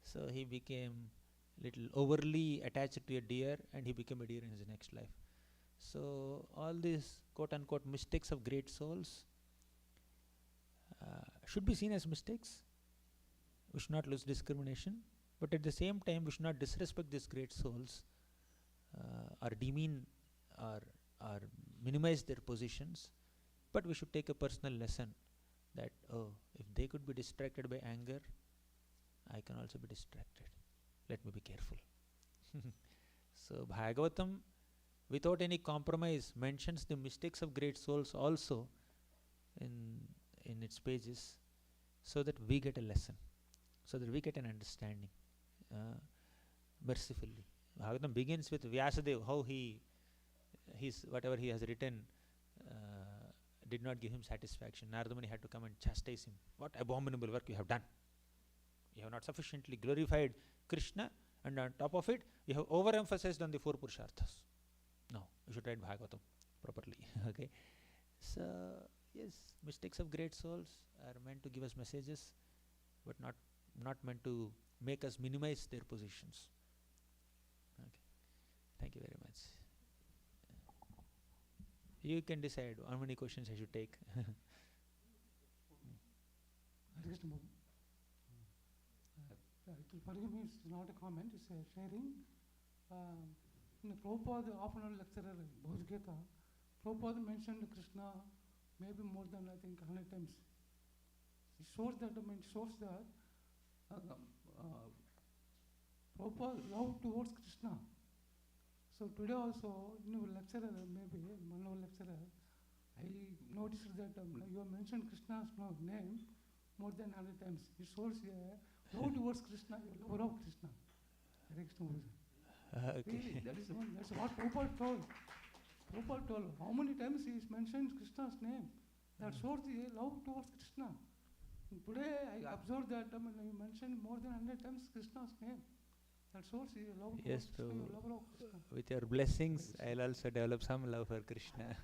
so he became little overly attached to a deer, and he became a deer in his next life. So all these quote unquote mistakes of great souls should be seen as mistakes. We should not lose discrimination, but at the same time we should not disrespect these great souls or demean or minimize their positions. But we should take a personal lesson that, oh, if they could be distracted by anger, I can also be distracted. Let me be careful. So Bhagavatam, without any compromise, mentions the mistakes of great souls also in its pages, so that we get a lesson, so that we get an understanding mercifully. Bhagavatam begins with Vyasadeva, how whatever he has written did not give him satisfaction. Narada Muni had to come and chastise him. What abominable work you have done. You have not sufficiently glorified Krishna, and on top of it, you have overemphasized on the 4 Purusharthas. No, you should write Bhagavatam properly. Okay. So, yes, mistakes of great souls are meant to give us messages, but not meant to make us minimize their positions. Okay. Thank you very much. You can decide how many questions I should take. Forgive me, it's not a comment, it's a sharing. In the Prabhupada afternoon lecturer, Bhoj Gita, Prabhupada mentioned Krishna maybe more than I think 100 times. It shows that Prabhupada love towards Krishna. So today also, in your lecturer, maybe one of lecturer, I noticed that you have mentioned Krishna's name more than 100 times. It shows love towards Krishna, your lover of Krishna. Hare Krishna. Okay. Really, that's what Prabhupada told. Prabhupada told how many times he mentioned Krishna's name. That shows the love towards Krishna. And today I observed that you mentioned more than 100 times Krishna's name. That shows the love Yes, towards Krishna, your lover of Krishna. with your blessings, I'll also develop some love for Krishna.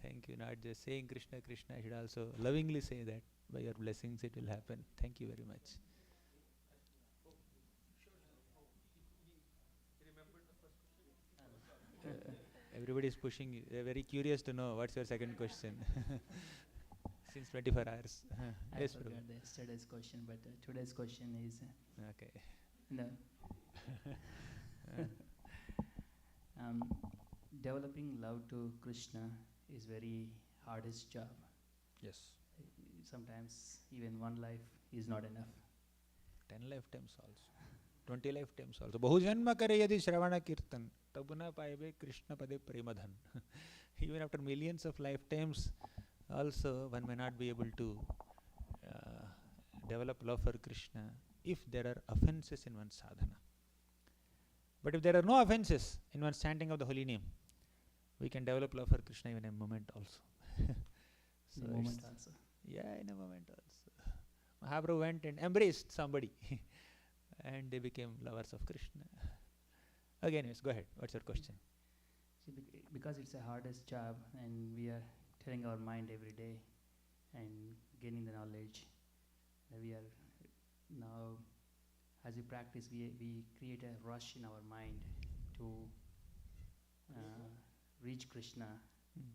Thank you. Not just saying Krishna, Krishna, I should also lovingly say that. By your blessings it will happen. Thank you very much. Everybody is pushing you. They're very curious to know what's your second question. Since 24 hours. I forgot yesterday's question, but today's question is Okay. Developing love to Krishna is very hardest job. Yes. Sometimes even one life is not enough. 10 lifetimes also. 20 lifetimes also. Bahu janma kare yadi shravana kirtan, tabuna paibe Krishna pade premadhan. Even after millions of lifetimes, also one may not be able to develop love for Krishna if there are offenses in one's sadhana. But if there are no offenses in one's chanting of the holy name, we can develop love for Krishna even in a moment also. So In a moment also. Yeah, in a moment also. Mahaprabhu went and embraced somebody and they became lovers of Krishna. Again, yes, go ahead. What's your question? See, because it's the hardest job and we are telling our mind every day and gaining the knowledge, we are now, as we practice, we create a rush in our mind to reach Krishna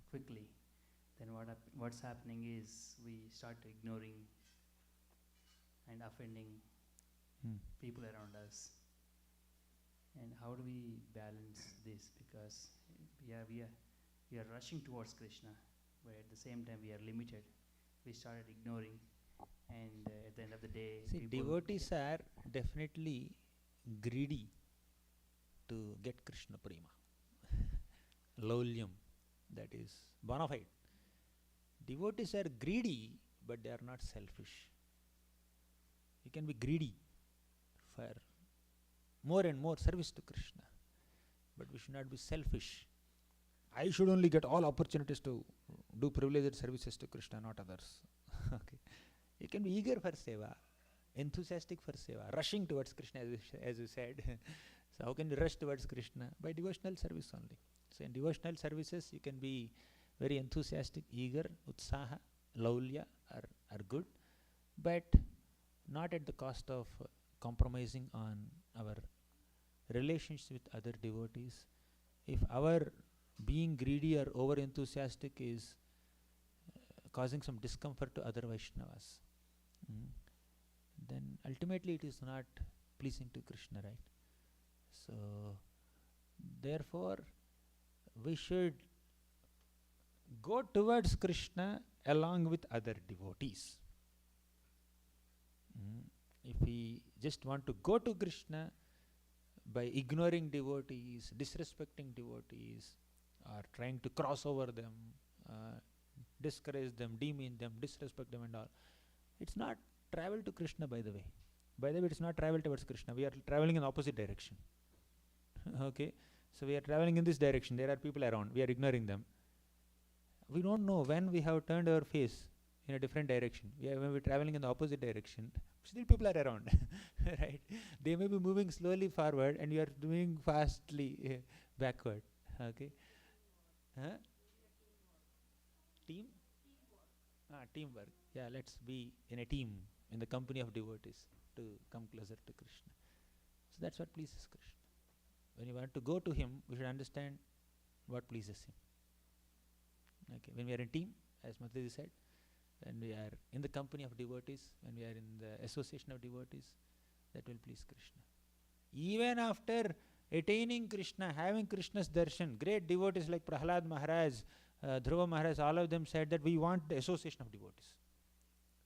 quickly. Then what's happening is we start ignoring and offending people around us. And how do we balance this? Because we are rushing towards Krishna, but at the same time we are limited. We started ignoring, and at the end of the day, See, devotees are definitely greedy to get Krishna prema. Laulyam, that is bona fide. Devotees are greedy, but they are not selfish. You can be greedy for more and more service to Krishna, but we should not be selfish. I should only get all opportunities to do privileged services to Krishna, not others. Okay. You can be eager for seva, enthusiastic for seva, rushing towards Krishna, as you said. So how can you rush towards Krishna? By devotional service only. So in devotional services, you can be very enthusiastic, eager, utsaha, laulya are good, but not at the cost of compromising on our relations with other devotees. If our being greedy or over enthusiastic is causing some discomfort to other Vaishnavas, then ultimately it is not pleasing to Krishna, right? So therefore we should go towards Krishna along with other devotees. If we just want to go to Krishna by ignoring devotees, disrespecting devotees, or trying to cross over them, discourage them, demean them, disrespect them and all, it's not travel to Krishna, by the way. By the way, it's not travel towards Krishna. We are traveling in opposite direction. Okay? So we are traveling in this direction. There are people around. We are ignoring them. We don't know when we have turned our face in a different direction. When we're traveling in the opposite direction, still people are around. Right? They may be moving slowly forward and you are moving fastly backward. Okay? Huh? Team? Teamwork. Yeah, let's be in a team, in the company of devotees, to come closer to Krishna. So that's what pleases Krishna. When you want to go to him, we should understand what pleases him. Okay, when we are in team, as Mataji said, when we are in the company of devotees, when we are in the association of devotees, that will please Krishna. Even after attaining Krishna, having Krishna's darshan, great devotees like Prahlad Maharaj, Dhruva Maharaj, all of them said that we want the association of devotees.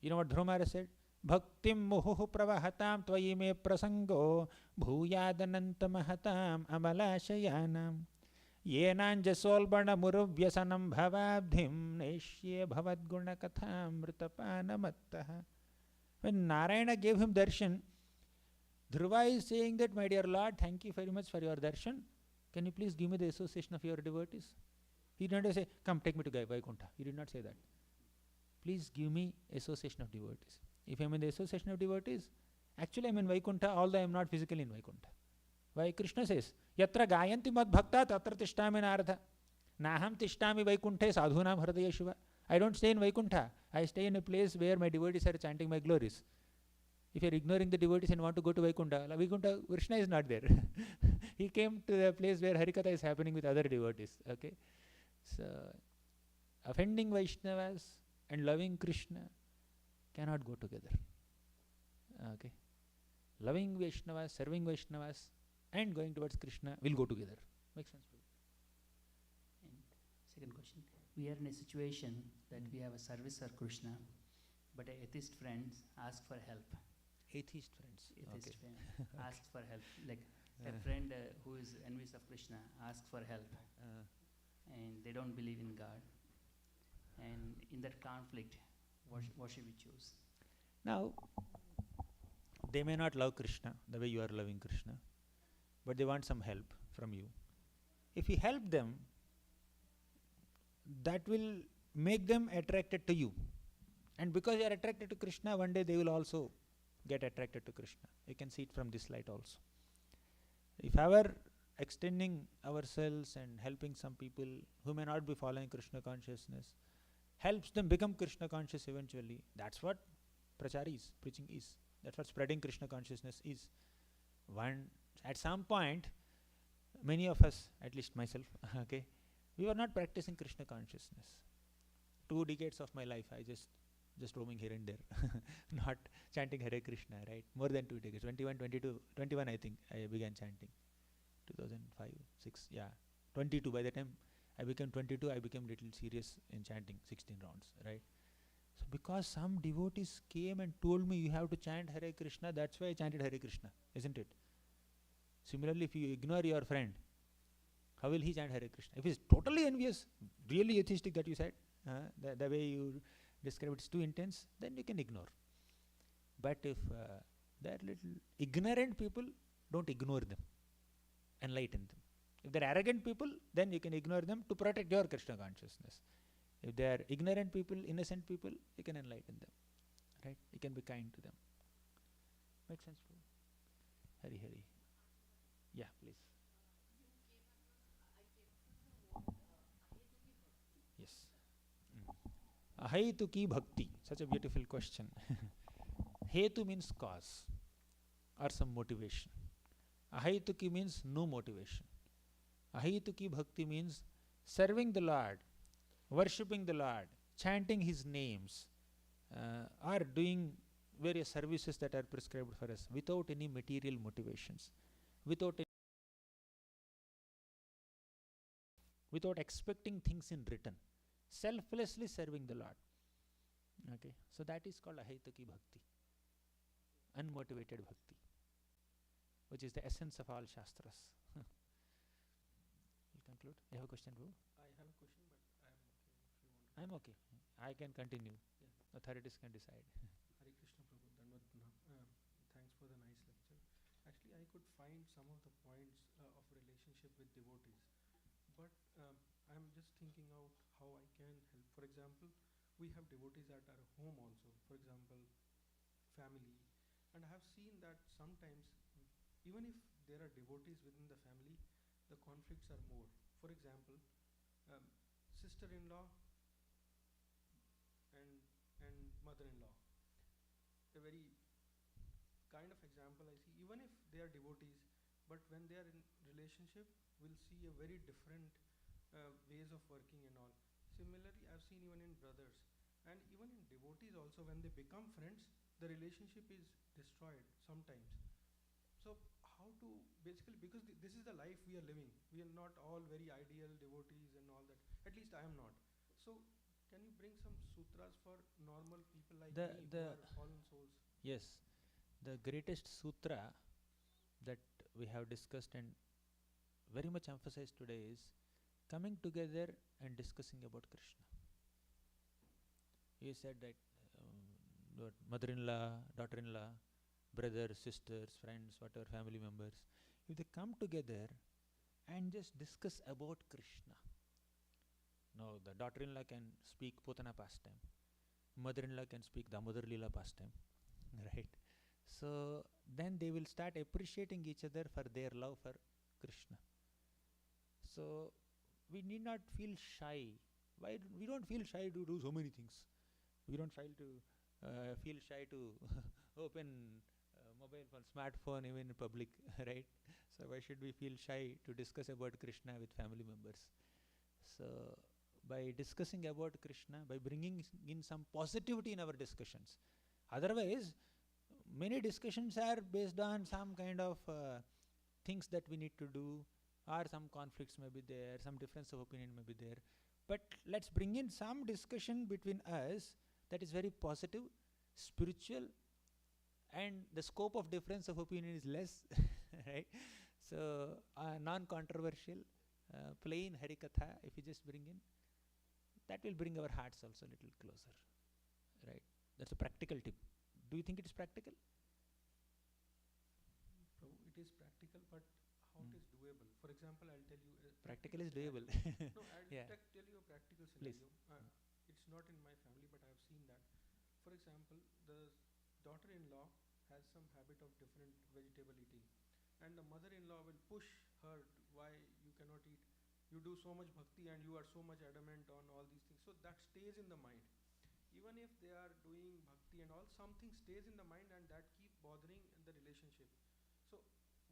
You know what Dhruva Maharaj said? Bhaktim muhuhu pravahatam tvayi me prasango bhuyadananta mahatam amalashayanam yenanjasolbana muruvyasanam bhavabdhim neshye bhavadguna katham mritapanamattaha. When Narayana gave him darshan, Dhruva is saying that, my dear Lord, thank you very much for your darshan. Can you please give me the association of your devotees? He did not say, come, take me to Vaikuntha. He did not say that. Please give me association of devotees. If I am in the association of devotees, actually I am in Vaikuntha, although I am not physically in Vaikuntha. Why? Krishna says, Yatra gayanti mad bhakta tatra tishtami nartha. Naham tishtami Vaikunthe sadhunam hridaya shiva. I don't stay in Vaikuntha. I stay in a place where my devotees are chanting my glories. If you are ignoring the devotees and want to go to Vaikuntha, Krishna is not there. He came to the place where Harikatha is happening with other devotees. Okay? So, offending Vaishnavas and loving Krishna cannot go together. Okay? Loving Vaishnavas, serving Vaishnavas, and going towards Krishna will go together. Makes sense? And second question. We are in a situation that we have a service for Krishna, but atheist friends ask for help. Atheist friends. Atheist friend asks for help. Like a friend who is envious of Krishna asks for help. And they don't believe in God. And in that conflict, what should we choose? Now, they may not love Krishna the way you are loving Krishna, but they want some help from you. If you help them, that will make them attracted to you. And because you are attracted to Krishna, one day they will also get attracted to Krishna. You can see it from this light also. If our extending ourselves and helping some people who may not be following Krishna consciousness helps them become Krishna conscious eventually, that's what prachara is, preaching is. That's what spreading Krishna consciousness is. At some point, many of us, at least myself, okay, we were not practicing Krishna consciousness. 2 decades of my life, I just roaming here and there, not chanting Hare Krishna, right? More than 2 decades, 21, 22, 21 I think I began chanting. 2005, 6, yeah, 22. By the time I became 22, I became little serious in chanting 16 rounds, right? So because some devotees came and told me you have to chant Hare Krishna, that's why I chanted Hare Krishna, isn't it? Similarly, if you ignore your friend, how will he chant Hare Krishna? If he's totally envious, really atheistic that you said, the way you describe it's too intense, then you can ignore. But if they are little ignorant people, don't ignore them. Enlighten them. If they are arrogant people, then you can ignore them to protect your Krishna consciousness. If they are ignorant people, innocent people, you can enlighten them. Right? You can be kind to them. Make sense? Hari Hari. Yeah, please. Ahaitu ki bhakti, such a beautiful question. Hetu means cause or some motivation. Ahaitu means no motivation. Ahaitu ki bhakti means serving the Lord, worshipping the Lord, chanting His names, or doing various services that are prescribed for us without any material motivations, without expecting things in return, selflessly serving the Lord. Okay, so that is called Ahaituki Bhakti, unmotivated Bhakti, which is the essence of all Shastras. We'll conclude. You have a question, Prabhu? I have a question, but I am okay if you want to. I'm okay. I can continue. Yeah. Authorities can decide. Hare Krishna Prabhu, Dandavat Pranam. Thanks for the nice lecture. Actually, I could find some of the points of relationship with devotees, but I'm just thinking out how I can help. For example, we have devotees at our home also. For example, family, and I have seen that sometimes, even if there are devotees within the family, the conflicts are more. For example, um, sister-in-law and mother-in-law. A very kind of example I see. Even if they are devotees, but when they are in relationship, we'll see a very different ways of working and all. Similarly, I've seen even in brothers and even in devotees also, when they become friends, the relationship is destroyed sometimes. So how to basically, because this is the life we are living. We are not all very ideal devotees and all that. At least I am not. So can you bring some sutras for normal people like me who are fallen souls? Yes, the greatest sutra that we have discussed and very much emphasized today is coming together and discussing about Krishna. You said that mother-in-law, daughter-in-law, brothers, sisters, friends, whatever family members, if they come together and just discuss about Krishna. Now the daughter-in-law can speak Putana pastime, mother-in-law can speak Damodar Leela pastime, right? So then they will start appreciating each other for their love for Krishna. So we need not feel shy. Why we don't feel shy to do so many things? We don't feel shy to open mobile phone, smartphone even in public, right? So why should we feel shy to discuss about Krishna with family members? So by discussing about Krishna, by bringing in some positivity in our discussions. Otherwise, many discussions are based on some kind of things that we need to do, or some conflicts may be there, some difference of opinion may be there. But let's bring in some discussion between us that is very positive, spiritual, and the scope of difference of opinion is less, right? So non-controversial, plain Harikatha, if you just bring in, that will bring our hearts also a little closer, right? That's a practical tip. Do you think it is practical? Prabhu, it is practical, but how it is doable? For example, I'll tell you. Practical is doable. No, I'll tell you a practical scenario. It's not in my family, but I've seen that. For example, the daughter-in-law has some habit of different vegetable eating, and the mother-in-law will push her, why you cannot eat, you do so much bhakti and you are so much adamant on all these things. So that stays in the mind. Even if they are doing bhakti and all, something stays in the mind and that keep bothering the relationship. So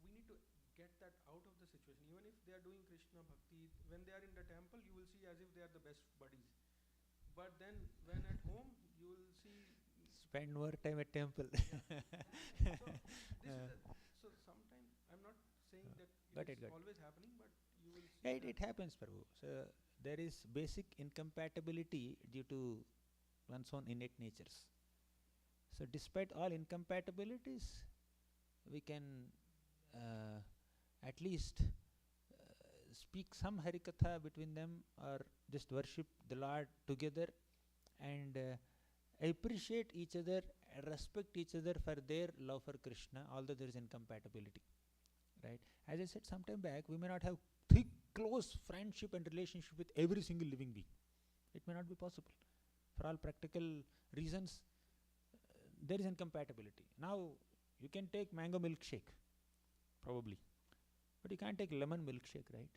we need to get that out of the situation. Even if they are doing Krishna bhakti, when they are in the temple, you will see as if they are the best buddies. But then when at home, you will see spend more time at temple. So sometimes I'm not saying that it's always happening, but you will see it happens, Prabhu. So there is basic incompatibility due to one's own innate natures. So despite all incompatibilities, we can at least speak some Harikatha between them, or just worship the Lord together and appreciate each other, respect each other for their love for Krishna, although there is incompatibility, right? As I said some time back, we may not have thick, close friendship and relationship with every single living being. It may not be possible. For all practical reasons, there is incompatibility. Now, you can take mango milkshake, probably, but you can't take lemon milkshake, right?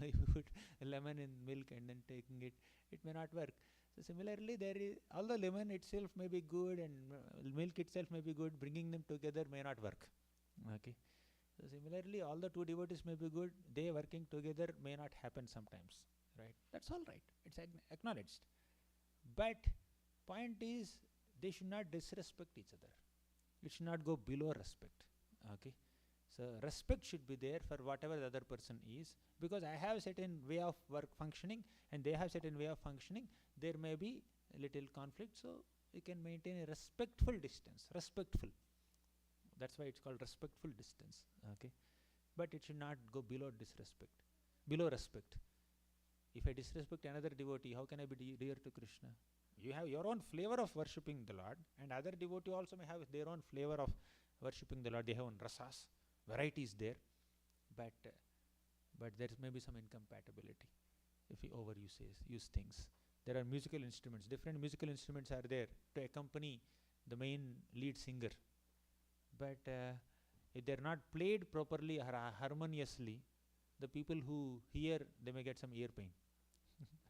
If you put lemon in milk and then taking it, it may not work. So similarly, there is, although lemon itself may be good and milk itself may be good, bringing them together may not work. Okay. So similarly, all the two devotees may be good, they working together may not happen sometimes. Right? That's all right. It's acknowledged. But point is, they should not disrespect each other. It should not go below respect. Okay. So respect should be there for whatever the other person is, because I have certain way of work functioning and they have certain way of functioning. There may be a little conflict, so you can maintain a respectful distance. Respectful. That's why it's called respectful distance. Okay, but it should not go below disrespect, below respect. If I disrespect another devotee, how can I be dear to Krishna? You have your own flavor of worshipping the Lord, and other devotee also may have their own flavor of worshipping the Lord. They have own rasas. Variety is there, but there may be some incompatibility if we use things. There are musical instruments. Different musical instruments are there to accompany the main lead singer, but if they are not played properly or harmoniously, the people who hear, they may get some ear pain.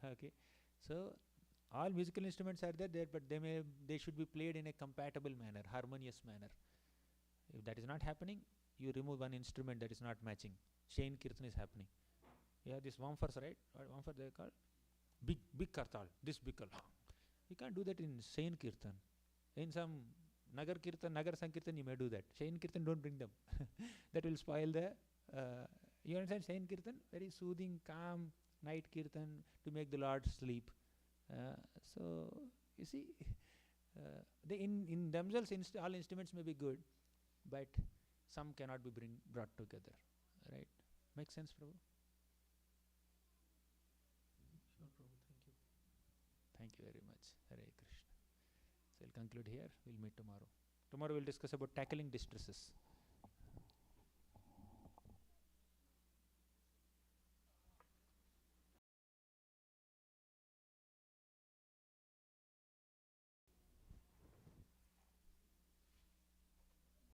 Okay, so all musical instruments are there, but they should be played in a compatible manner, harmonious manner. If that is not happening, you remove one instrument that is not matching. Shain Kirtan is happening. Yeah, this Vamfars, right? Vamfar they call big kartal, this big kartal. You can't do that in Shain Kirtan. In some Nagar Kirtan, Nagar Sankirtan, you may do that. Shain Kirtan, don't bring them. That will spoil the. You understand Shain Kirtan? Very soothing, calm night Kirtan to make the Lord sleep. So you see, they in themselves all instruments may be good, but some cannot be brought together, right? Makes sense, Prabhu? Sure, Prabhu. Thank you. Thank you very much. Hare Krishna. So we'll conclude here. We'll meet tomorrow. Tomorrow we'll discuss about tackling distresses.